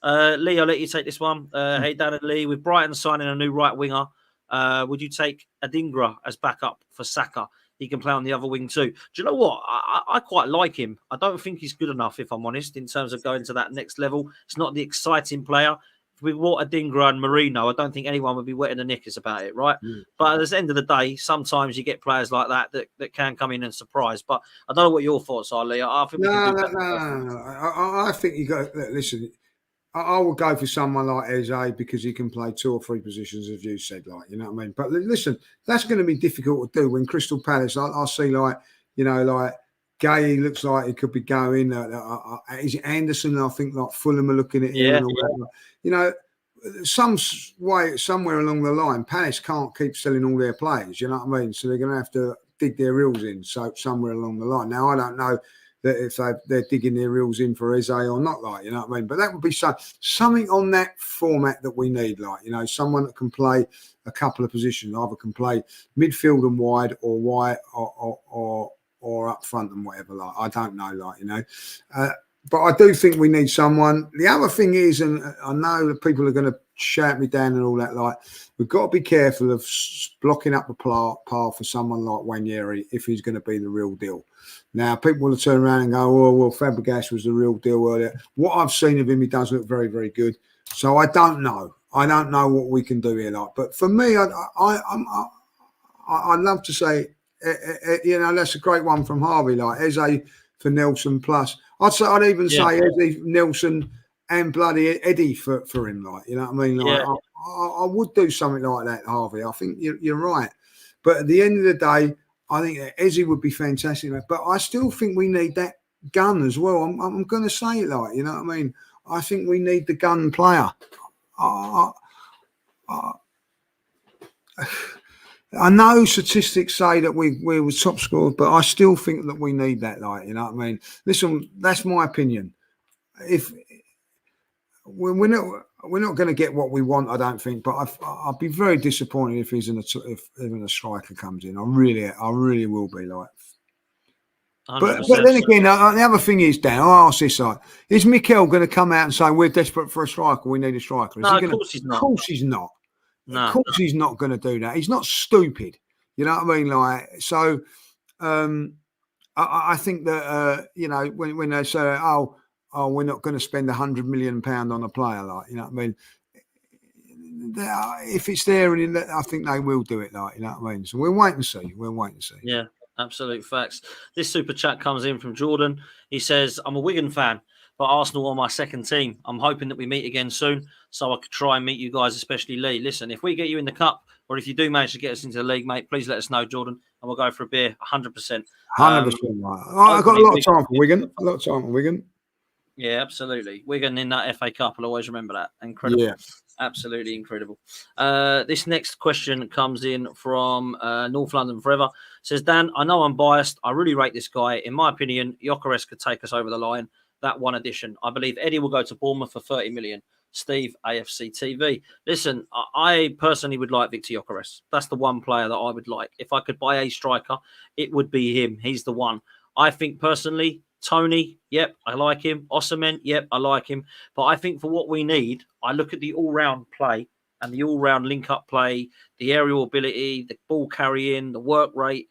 Lee, I'll let you take this one. Hey, Dan and Lee, with Brighton signing a new right winger, would you take Adingra as backup for Saka? He can play on the other wing too. Do you know what? I quite like him. I don't think he's good enough, if I'm honest, in terms of going to that next level. It's not the exciting player. If we bought Adingra and Merino, I don't think anyone would be wetting the knickers about it, right? But at the end of the day, sometimes you get players like that can come in and surprise. But I don't know what your thoughts are, Lee. I think we can do better. No. I think you go. Listen, I will go for someone like Eze, because he can play 2 or 3 positions, as you said, like, you know what I mean? But listen, that's going to be difficult to do when Crystal Palace, I see, like, you know, like Gay looks like he could be going. Is it Anderson? I think like Fulham are looking at him and all that. You know, somewhere along the line, Palace can't keep selling all their players, you know what I mean? So they're going to have to dig their reels in somewhere along the line. Now, I don't know that if they're digging their reels in for Eze or not, like, you know what I mean? But that would be something on that format that we need, like, you know, someone that can play a couple of positions, either can play midfield and wide, or wide, or up front and whatever, like, I don't know, like, you know. But I do think we need someone. The other thing is, and I know that people are going to shout me down and all that, like, we've got to be careful of blocking up the path for someone like Wanyeri if he's going to be the real deal. Now, people will turn around and go, oh, well, Fabregas was the real deal earlier. What I've seen of him, he does look very, very good. So I don't know. I don't know what we can do here, like. But for me, I'd love to say, you know, that's a great one from Harvey, like Eze for Nelson plus. I'd even say Eze, Nelson, and bloody Eddie for him, like, you know what I mean? Like, I would do something like that, Harvey. I think you're right. But at the end of the day, I think Eze would be fantastic. But I still think we need that gun as well. I'm going to say it, like, you know what I mean? I think we need the gun player. I know statistics say that we were top scorers, but I still think that we need that, like, you know what I mean? Listen, that's my opinion. If we're not going to get what we want, I don't think. But I'd be very disappointed if even a striker comes in. I really will be, like. But then again, the other thing is, Dan, I'll ask this side: is Mikel going to come out and say we're desperate for a striker? We need a striker? No, of course he's not. Of course he's not. No. Of course he's not going to do that. He's not stupid. You know what I mean? Like, so I think that you know, when they say, oh, we're not going to spend £100 million on a player, like, you know what I mean? If it's there, and I think they will do it, like, you know what I mean? So we'll wait and see. Yeah, absolute facts. This super chat comes in from Jordan. He says, I'm a Wigan fan, but Arsenal are my second team. I'm hoping that we meet again soon, so I could try and meet you guys, especially Lee. Listen, if we get you in the cup, or if you do manage to get us into the league, mate, please let us know, Jordan, and we'll go for a beer, 100%. 100%. Right. I've got a lot of time for Wigan. Yeah, absolutely. Wigan in that FA Cup, I'll always remember that. Incredible. Yeah. Absolutely incredible. This next question comes in from North London Forever. Says, Dan, I know I'm biased. I really rate this guy. In my opinion, Gyökeres could take us over the line. That one addition. I believe Eddie will go to Bournemouth for 30 million. Steve, AFC TV. Listen, I personally would like Victor Gyökeres. That's the one player that I would like. If I could buy a striker, it would be him. He's the one. I think personally, Tony, yep, I like him. Osimhen, yep, I like him. But I think for what we need, I look at the all-round play and the all-round link-up play, the aerial ability, the ball carrying, the work rate.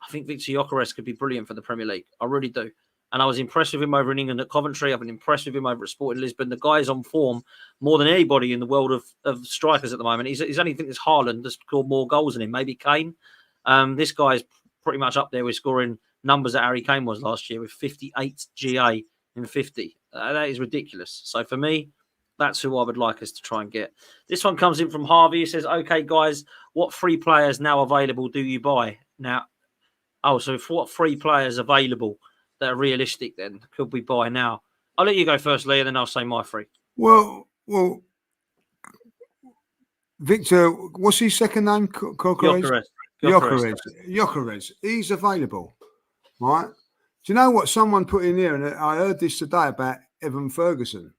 I think Victor Gyökeres could be brilliant for the Premier League. I really do. And I was impressed with him over in England at Coventry. I've been impressed with him over at Sporting Lisbon. The guy's on form more than anybody in the world of strikers at the moment. He's only think it's Haaland that's scored more goals than him, maybe Kane. This guy's pretty much up there with scoring numbers that Harry Kane was last year with 58 GA in 50. That is ridiculous. So for me, that's who I would like us to try and get. This one comes in from Harvey. He says, okay, guys, what free players now available do you buy? Now, so for what free players available that are realistic then could we buy now? I'll let you go first, Lee, and then I'll say my free. Well, Victor, what's his second name? Gyökeres. He's available, right? Do you know what someone put in here? And I heard this today about Evan Ferguson.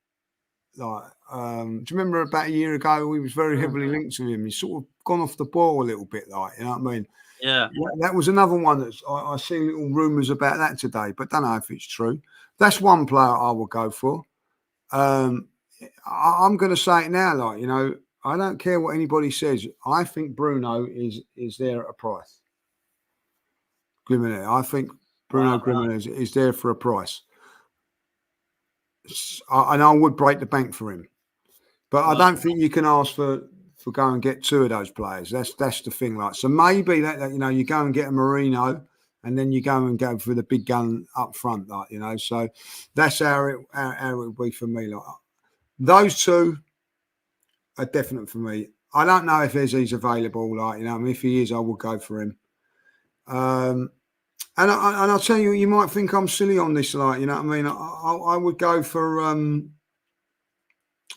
Like, do you remember about a year ago we was very heavily linked to him? He's sort of gone off the ball a little bit, like, you know what I mean? Yeah. That was another one that I seen little rumours about that today, but don't know if it's true. That's one player I would go for. I'm going to say it now, like, you know, I don't care what anybody says. I think Bruno is there at a price. Gimenez. I think Bruno Gimenez is there for a price. And I would break the bank for him. But I don't think you can ask for go and get two of those players. That's the thing. Like, so maybe that you know, you go and get a Merino and then you go and go for the big gun up front, like, you know. So that's how it would be for me. Like, those two are definite for me. I don't know if he's available. Like, you know, I mean, if he is, I will go for him. And I'll tell you, you might think I'm silly on this. Like, you know what I mean? I would go for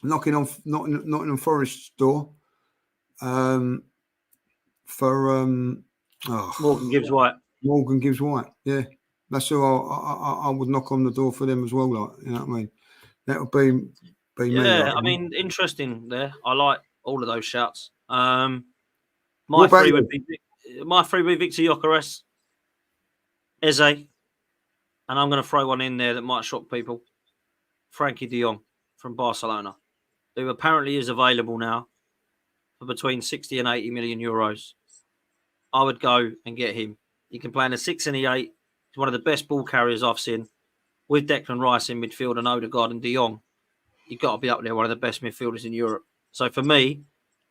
knocking on Nottingham Forest's door. For Morgan Gibbs White. Morgan Gibbs White. Yeah, that's who I would knock on the door for them as well. Like, you know what I mean? That would be me. Yeah, like, I mean, interesting there. I like all of those shouts. My three would be Victor Gyökeres, Eze, and I'm going to throw one in there that might shock people. Frankie de Jong from Barcelona, who apparently is available now for between 60 and 80 million euros. I would go and get him. He can play in the 6 and the 8. He's one of the best ball carriers I've seen. With Declan Rice in midfield and Odegaard and de Jong, you've got to be up there, one of the best midfielders in Europe. So for me,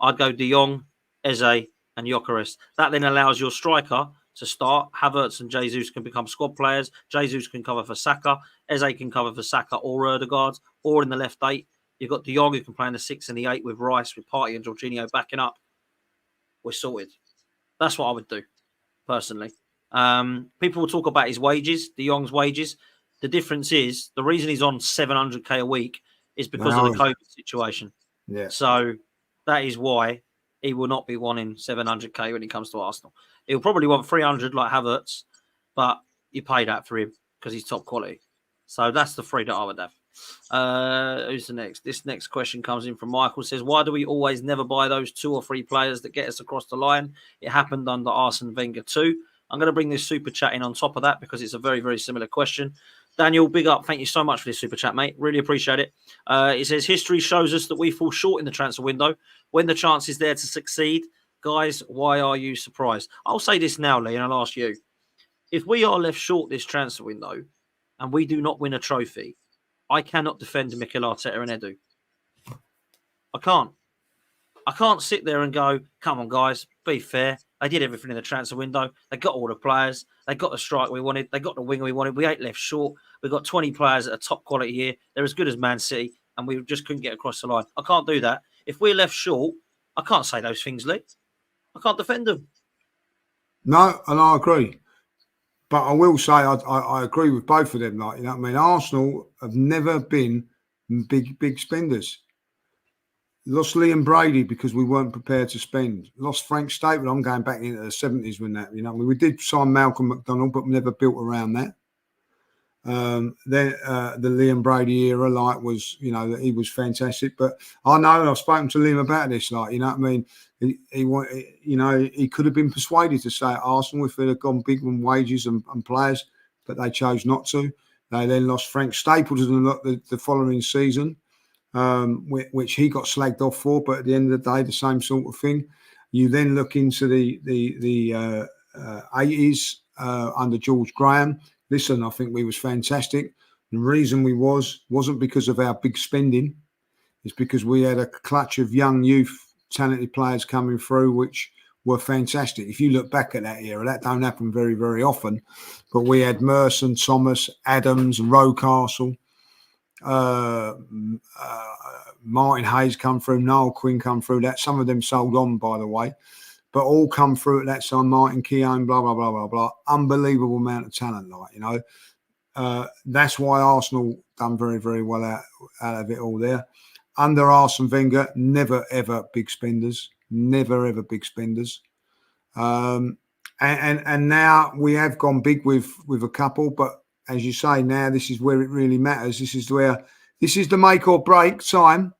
I'd go de Jong, Eze, and Gyökeres. That then allows your striker to start. Havertz and Jesus can become squad players. Jesus can cover for Saka. Eze can cover for Saka or Odegaard, or in the left 8. You've got de Jong who can play in the 6 and the 8 with Rice, with Partey and Jorginho backing up. We're sorted. That's what I would do, personally. People will talk about his wages, de Jong's wages. The difference is, the reason he's on 700k a week is because of the COVID situation. Yeah. So that is why he will not be wanting 700k when he comes to Arsenal. He'll probably want 300 like Havertz, but you pay that for him because he's top quality. So that's the three that I would have. Who's the next? This next question comes in from Michael. Says, why do we always never buy those 2 or 3 players that get us across the line? It happened under Arsene Wenger too. I'm going to bring this super chat in on top of that because it's a very, very similar question. Daniel, big up. Thank you so much for this super chat, mate. Really appreciate it. It says, history shows us that we fall short in the transfer window when the chance is there to succeed. Guys, why are you surprised? I'll say this now, Lee, and I'll ask you. If we are left short this transfer window and we do not win a trophy, I cannot defend Mikel Arteta and Edu. I can't. I can't sit there and go, come on, guys, be fair. They did everything in the transfer window. They got all the players. They got the strike we wanted. They got the winger we wanted. We ain't left short. We've got 20 players at a top quality here. They're as good as Man City, and we just couldn't get across the line. I can't do that. If we're left short, I can't say those things, Lee. I can't defend them. No, and I agree. But I will say I agree with both of them. Like, you know what I mean? Arsenal have never been big spenders. Lost Liam Brady because we weren't prepared to spend. Lost Frank Staple. I'm going back into the 70s when that, you know, we did sign Malcolm McDonald, but we never built around that. Then the Liam Brady era, like, was, you know, he was fantastic. But I know I've spoken to Liam about this, like, you know what I mean? He you know, he could have been persuaded to stay at Arsenal if they'd have gone big on wages and players, but they chose not to. They then lost Frank Stapleton the following season. Which he got slagged off for, but at the end of the day, the same sort of thing. You then look into the 80s under George Graham. Listen, I think we was fantastic. The reason we wasn't because of our big spending. It's because we had a clutch of young youth, talented players coming through, which were fantastic. If you look back at that era, that don't happen very, very often. But we had Merson, Thomas, Adams, Rocastle. Martin Hayes come through, Noel Quinn come through. That some of them sold on, by the way, but all come through at that time. Martin Keown, blah blah blah blah blah. Unbelievable amount of talent, like, you know. That's why Arsenal done very, very well out of it all there. Under Arsene Wenger, never ever big spenders, never ever big spenders. And now we have gone big with a couple, but as you say, now this is where it really matters. This is the make or break time,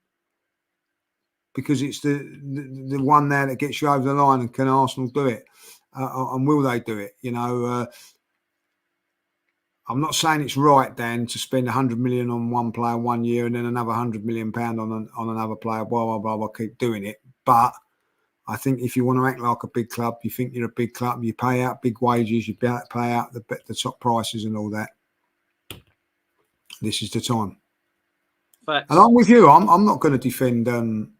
because it's the one now that gets you over the line. And can Arsenal do it? And will they do it? You know, I'm not saying it's right, Dan, to spend 100 million on one player 1 year and then another 100 million pound on another player. Blah blah blah blah. Keep doing it, but I think if you want to act like a big club, you think you're a big club, you pay out big wages, you pay out the top prices and all that. This is the time. Facts. And I'm with you. I'm not going to defend. I'm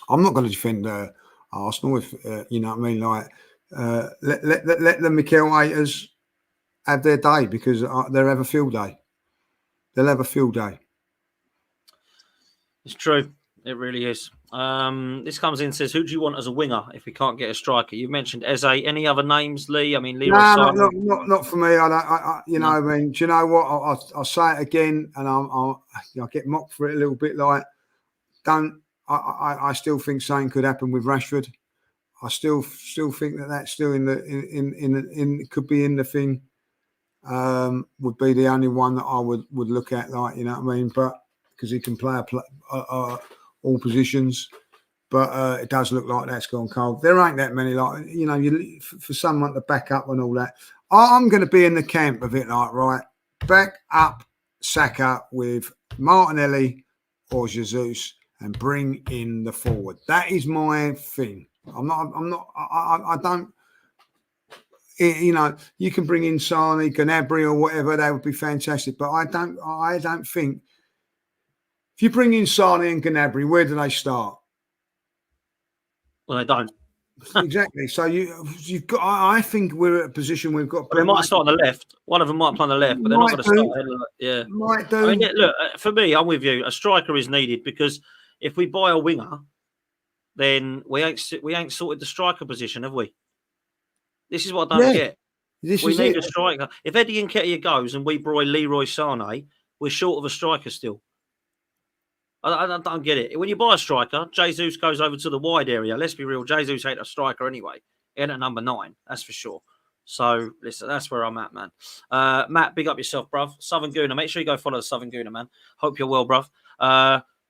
not going to defend Arsenal. If you know what I mean, like, let the Mikel haters have their day, because they'll have a field day. They'll have a field day. It's true. It really is. This comes in and says, who do you want as a winger if we can't get a striker? You mentioned Eze. Any other names, Lee? I mean, Leroy Sané. Not for me. You know, I mean, do you know what? I'll say it again, and I'll get mocked for it a little bit. Like, I still think something could happen with Rashford. I still think that's still in could be in the thing. Would be the only one that I would look at, like, you know what I mean? But because he can play all positions, but it does look like that's gone cold. There ain't that many, like, you know, for someone to back up and all that. I'm going to be in the camp of it, like, right, back up Saka with Martinelli or Jesus and bring in the forward. That is my thing. I don't. You know, you can bring in Sane, Gnabry, or whatever. That would be fantastic. But I don't think. If you bring in Sane and Gnabry, where do they start? Well, they don't. Exactly. So you've got. I think we're at a position we've got. Well, they might start on the left. One of them might play on the left, but they're not going to start. Yeah, might do. I mean, look, for me, I'm with you. A striker is needed, because if we buy a winger, then we ain't sorted the striker position, have we? This is what I don't get. We need a striker. If Eddie Nketiah goes and we buy Leroy Sané, we're short of a striker still. I don't get it. When you buy a striker, Jesus goes over to the wide area. Let's be real, Jesus ain't a striker anyway. He ain't at number 9, that's for sure. So, listen, that's where I'm at, man. Matt, big up yourself, bruv. Southern Gooner, make sure you go follow the Southern Gooner, man. Hope you're well, bruv.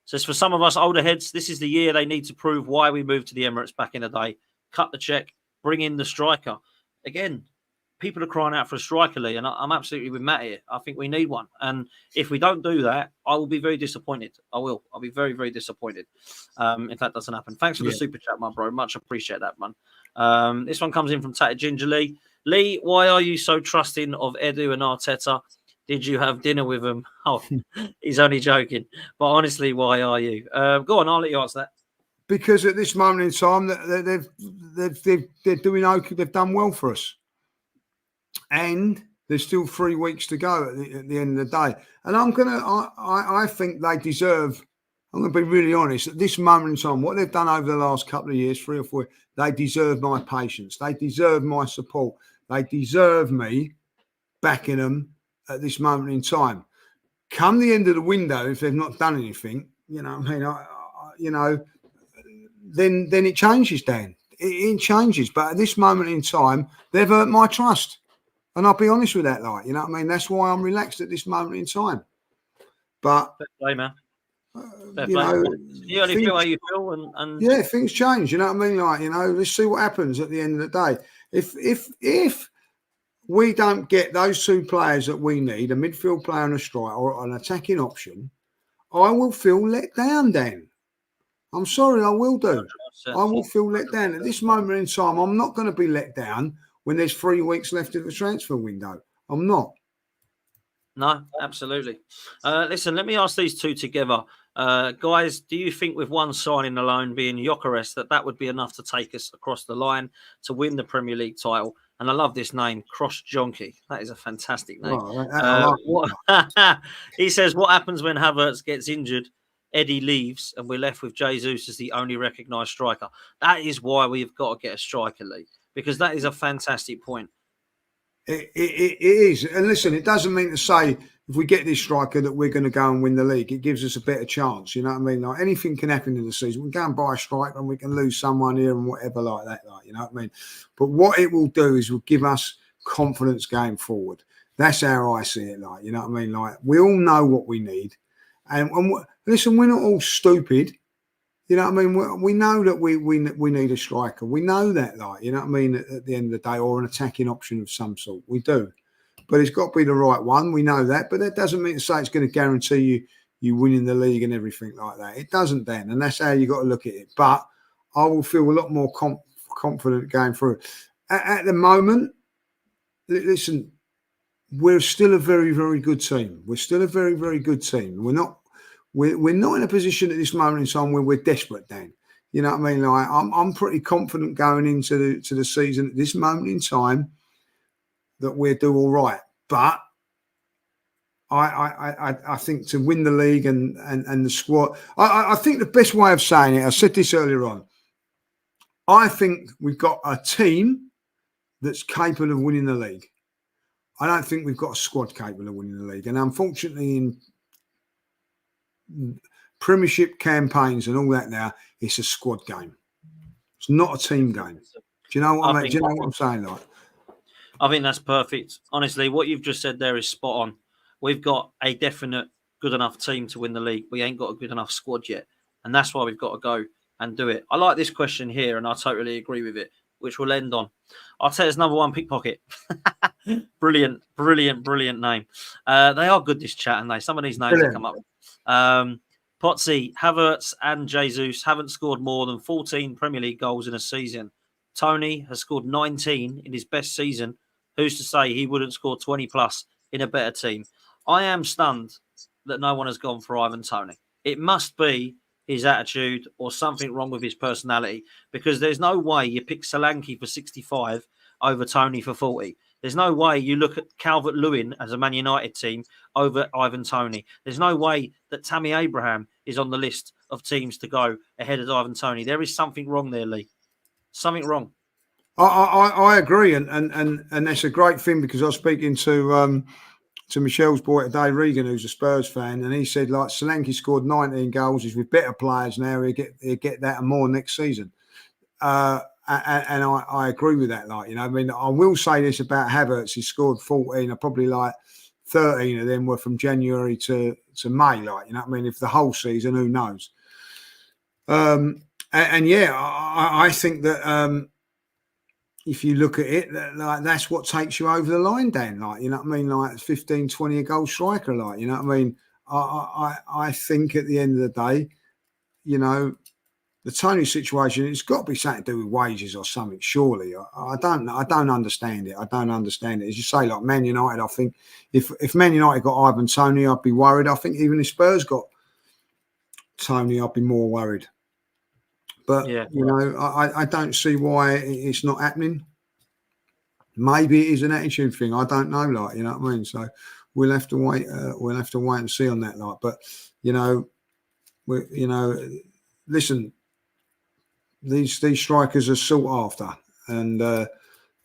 Says, for some of us older heads, this is the year they need to prove why we moved to the Emirates back in the day. Cut the check, bring in the striker. Again, people are crying out for a striker, Lee, and I'm absolutely with Matt here. I think we need one. And if we don't do that, I will be very disappointed. I will. I'll be very, very disappointed if that doesn't happen. Thanks for the super chat, my bro. Much appreciate that, man. This one comes in from Tatted Ginger Lee. Lee, why are you so trusting of Edu and Arteta? Did you have dinner with him? Oh, he's only joking. But honestly, why are you? Go on, I'll let you answer that. Because at this moment in time, they're doing okay. They've done well for us. And there's still 3 weeks to go at the end of the day. And I think they deserve, I'm going to be really honest, at this moment in time, what they've done over the last couple of years, 3 or 4, they deserve my patience. They deserve my support. They deserve me backing them at this moment in time. Come the end of the window, if they've not done anything, you know what I mean, then it changes, Dan. It changes. But at this moment in time, they've earned my trust. And I'll be honest with that, like, you know what I mean? That's why I'm relaxed at this moment in time. But fair play, man. Fair you play. know, You only feel how you feel, and yeah, things change. You know what I mean? Like, let's see what happens at the end of the day. If we don't get those two players that we need, a midfield player and a striker or an attacking option, I will feel let down, Dan. I'm sorry, I will do. I will feel let down. At this moment in time, I'm not going to be let down when there's 3 weeks left of the transfer window. I'm not. No, absolutely. Listen, let me ask these two together. Guys, do you think with one signing alone being Gyökeres that would be enough to take us across the line to win the Premier League title? And I love this name, Cross Jonky. That is a fantastic name. He says, what happens when Havertz gets injured? Eddie leaves and we're left with Jesus as the only recognised striker. That is why we've got to get a striker, Lee, because that is a fantastic point. It is. And listen, it doesn't mean to say if we get this striker that we're going to go and win the league. It gives us a better chance. You know what I mean? Like, anything can happen in the season. We can go and buy a striker and we can lose someone here and whatever like that. Like, you know what I mean? But what it will do is will give us confidence going forward. That's how I see it. Like, you know what I mean? Like, we all know what we need. And listen, we're not all stupid. You know what I mean? We know that we need a striker. We know that, like, you know what I mean, at the end of the day, or an attacking option of some sort. We do. But it's got to be the right one. We know that. But that doesn't mean to say it's going to guarantee you winning the league and everything like that. It doesn't, Dan. And that's how you got to look at it. But I will feel a lot more confident going through. At the moment, listen, we're still a very, very good team. We're still a very, very good team. We're not in a position at this moment in time where we're desperate, Dan. You know what I mean? Like, I'm pretty confident going into the season at this moment in time that we'll do all right. But I think to win the league and the squad, I think the best way of saying it, I said this earlier on, I think we've got a team that's capable of winning the league. I don't think we've got a squad capable of winning the league. And unfortunately, in Premiership campaigns and all that now, it's a squad game. It's not a team game. Do you know what I mean? Do you know what I'm saying? Like, I think that's perfect. Honestly, what you've just said there is spot on. We've got a definite good enough team to win the league. We ain't got a good enough squad yet. And that's why we've got to go and do it. I like this question here, and I totally agree with it, which we'll end on. Arteta's number one pickpocket. Brilliant name. They are good, this chat, and some of these names that come up with. Potsy, Havertz and Jesus haven't scored more than 14 Premier League goals in a season. Tony has scored 19 in his best season. Who's to say he wouldn't score 20 plus in a better team? I am stunned that no one has gone for Ivan Toney. It must be his attitude or something wrong with his personality, because there's no way you pick Solanke for 65 over Toney for 40. There's no way you look at Calvert-Lewin as a Man United team over Ivan Toney. There's no way that Tammy Abraham is on the list of teams to go ahead of Ivan Toney. There is something wrong there, Lee. Something wrong. I agree, and that's a great thing, because I was speaking to Michelle's boy today, Regan, who's a Spurs fan, and he said, like, Solanke scored 19 goals. He's with better players now. He'll get that and more next season. And I agree with that. Like, you know, I mean, I will say this about Havertz. He scored 14. Probably like 13 of them were from January to May. Like, you know what I mean? If the whole season, who knows? And yeah, I think that if you look at it, like, that's what takes you over the line, Dan. Like, you know what I mean? Like 15, 20 a goal striker. Like, you know what I mean? I think at the end of the day, you know, the Tony situation, it's got to be something to do with wages or something, surely. I don't understand it. I don't understand it. As you say, like Man United, I think if Man United got Ivan Toney, I'd be worried. I think even if Spurs got Toney, I'd be more worried. But, yeah, you know, I don't see why it's not happening. Maybe it is an attitude thing. I don't know, like, you know what I mean? So we'll have to wait. We'll have to wait and see on that, like. But, you know, listen, these strikers are sought after, and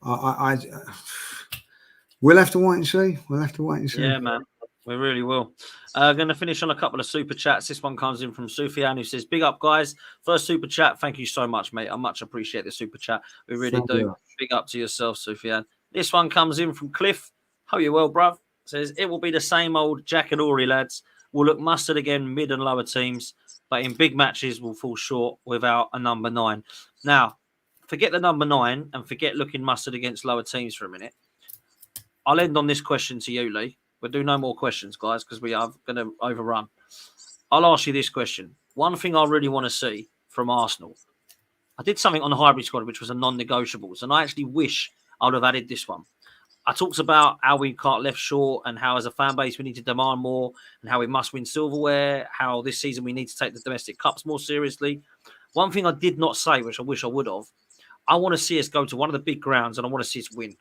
we'll have to wait and see. We'll have to wait and see. Yeah, man. We really will. Going to finish on a couple of super chats. This one comes in from Sufyan, who says, "Big up, guys. First super chat. Thank you so much, mate. I much appreciate the super chat. We really Thank do. you. Big up to yourself, Sufyan." This one comes in from Cliff. Hope you're well, bruv. Says, "It will be the same old Jack and Ori lads. We'll look mustard again, mid and lower teams, but in big matches we'll fall short without a number 9. Now, forget the number 9 and forget looking mustard against lower teams for a minute. I'll end on this question to you, Lee. We'll do no more questions, guys, because we are going to overrun. I'll ask you this question. One thing I really want to see from Arsenal. I did something on the hybrid squad, which was a non-negotiables, and I actually wish I would have added this one. I talked about how we can't left short and how as a fan base we need to demand more and how we must win silverware, how this season we need to take the domestic cups more seriously. One thing I did not say, which I wish I would have, I want to see us go to one of the big grounds and I want to see us win.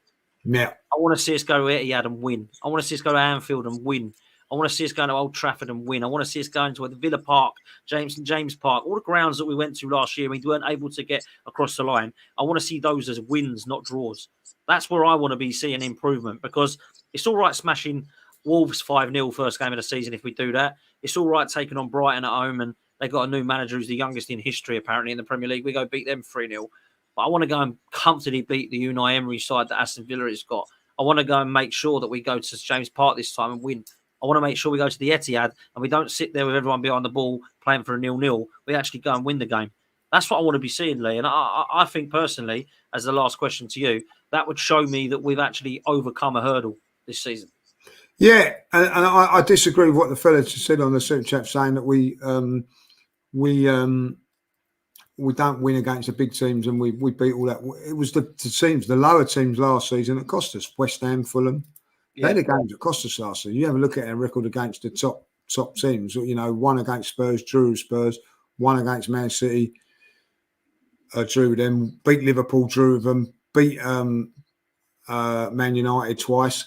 Yeah. I want to see us go to Etihad and win. I want to see us go to Anfield and win. I want to see us go to Old Trafford and win. I want to see us going to the Villa Park, James Park, all the grounds that we went to last year. We weren't able to get across the line. I want to see those as wins, not draws. That's where I want to be seeing improvement, because it's all right smashing Wolves 5-0 first game of the season if we do that. It's all right taking on Brighton at home, and they've got a new manager who's the youngest in history, apparently, in the Premier League. We go beat them 3-0. But I want to go and comfortably beat the Unai Emery side that Aston Villa has got. I want to go and make sure that we go to James Park this time and win. I want to make sure we go to the Etihad and we don't sit there with everyone behind the ball playing for a 0-0. We actually go and win the game. That's what I want to be seeing, Lee. And I think personally, as the last question to you, that would show me that we've actually overcome a hurdle this season. Yeah, and I disagree with what the fella just said on the super chat, saying that we don't win against the big teams and we beat all that. It was the teams, the lower teams last season that cost us. West Ham, Fulham. They're the games that cost us last season. You have a look at our record against the top teams. You know, one against Spurs, drew with Spurs. One against Man City, drew with them. Beat Liverpool, drew with them. Beat Man United twice.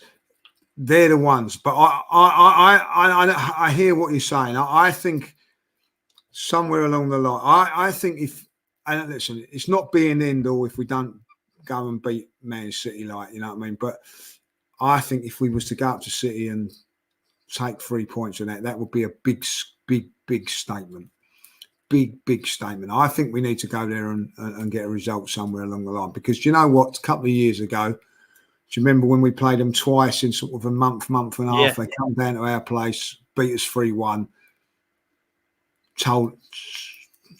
They're the ones. But I hear what you're saying. I think somewhere along the line, I think if, and listen, it's not being the end all if we don't go and beat Man City, like, you know what I mean? But I think if we was to go up to City and take 3 points on that would be a big statement. Big statement. I think we need to go there and get a result somewhere along the line. Because do you know what? A couple of years ago, do you remember when we played them twice in sort of a month and a half? They come down to our place, beat us 3-1,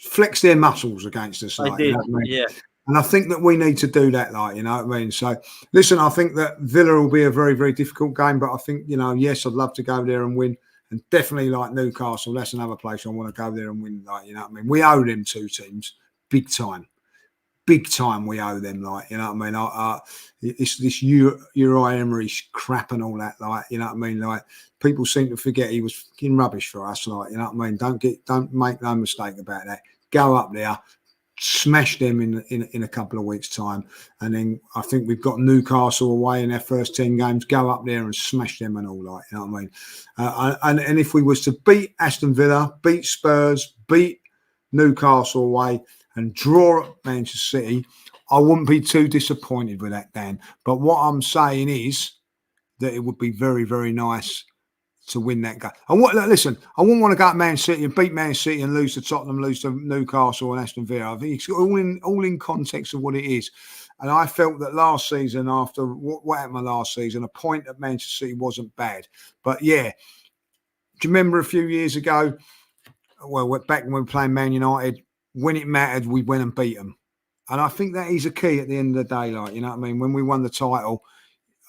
flex their muscles against us. They did, you know what I mean? Yeah. And I think that we need to do that, like, you know what I mean? So, listen, I think that Villa will be a very, very difficult game, but I think, you know, yes, I'd love to go there and win. And definitely, like Newcastle, that's another place I want to go there and win, like, you know what I mean? We owe them two teams, big time. Big time we owe them, like, you know what I mean? It's this Unai Emery crap and all that, like, you know what I mean? Like, people seem to forget he was fucking rubbish for us, like, you know what I mean? Don't make no mistake about that. Go up there, smash them in a couple of weeks' time, and then I think we've got Newcastle away in our first 10 games. Go up there and smash them and all, like, you know what I mean? And if we was to beat Aston Villa, beat Spurs, beat Newcastle away, and draw at Manchester City, I wouldn't be too disappointed with that, Dan. But what I'm saying is that it would be very, very nice to win that game. Listen, I wouldn't want to go at Man City and beat Man City and lose to Tottenham, lose to Newcastle and Aston Villa. I think it's all in context of what it is. And I felt that last season, after what happened last season, a point at Manchester City wasn't bad. But yeah, do you remember a few years ago? Well, back when we were playing Man United, when it mattered, we went and beat them. And I think that is a key at the end of the day, like, you know what I mean? When we won the title,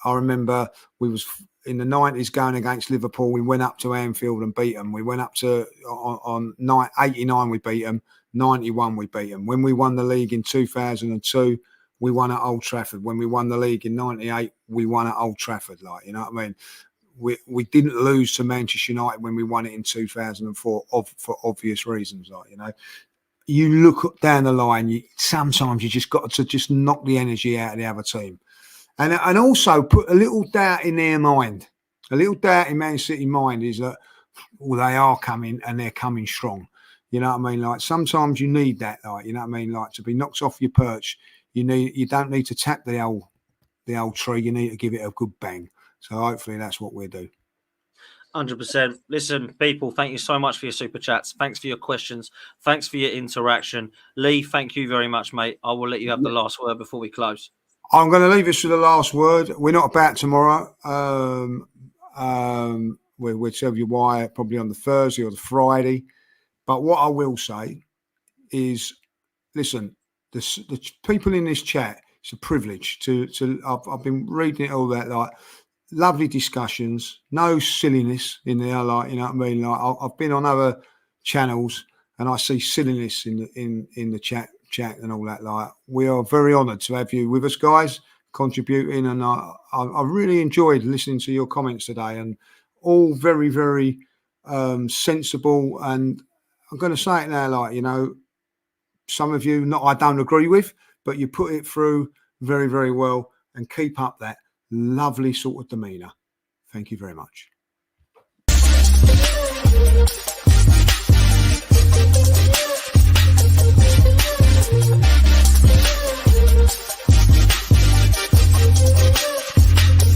I remember we was in the 90s going against Liverpool. We went up to Anfield and beat them. We went up to, on 89, we beat them. 91, we beat them. When we won the league in 2002, we won at Old Trafford. When we won the league in 98, we won at Old Trafford, like, you know what I mean? We didn't lose to Manchester United when we won it in 2004 for obvious reasons, like, you know. You look down the line, sometimes you just got to just knock the energy out of the other team. And also put a little doubt in their mind. A little doubt in Man City mind is that, well, they are coming and they're coming strong. You know what I mean? Like, sometimes you need that, like, you know what I mean? Like, to be knocked off your perch, you don't need to tap the old the old tree, you need to give it a good bang. So hopefully that's what we'll do. 100%. Listen, people, thank you so much for your super chats. Thanks for your questions. Thanks for your interaction. Lee, thank you very much, mate. I will let you have the last word before we close. I'm going to leave us to the last word. We're not about tomorrow. We'll tell you why probably on the Thursday or the Friday. But what I will say is, listen, the people in this chat, it's a privilege to I've been reading it all that, like, lovely discussions, no silliness in there, like, you know what I mean? Like, I've been on other channels and I see silliness in the chat and all that. Like, we are very honoured to have you with us, guys, contributing, and I really enjoyed listening to your comments today, and all very, very sensible. And I'm going to say it now, like, you know, some of you, I don't agree with, but you put it through very, very well, and keep up that lovely sort of demeanour. Thank you very much.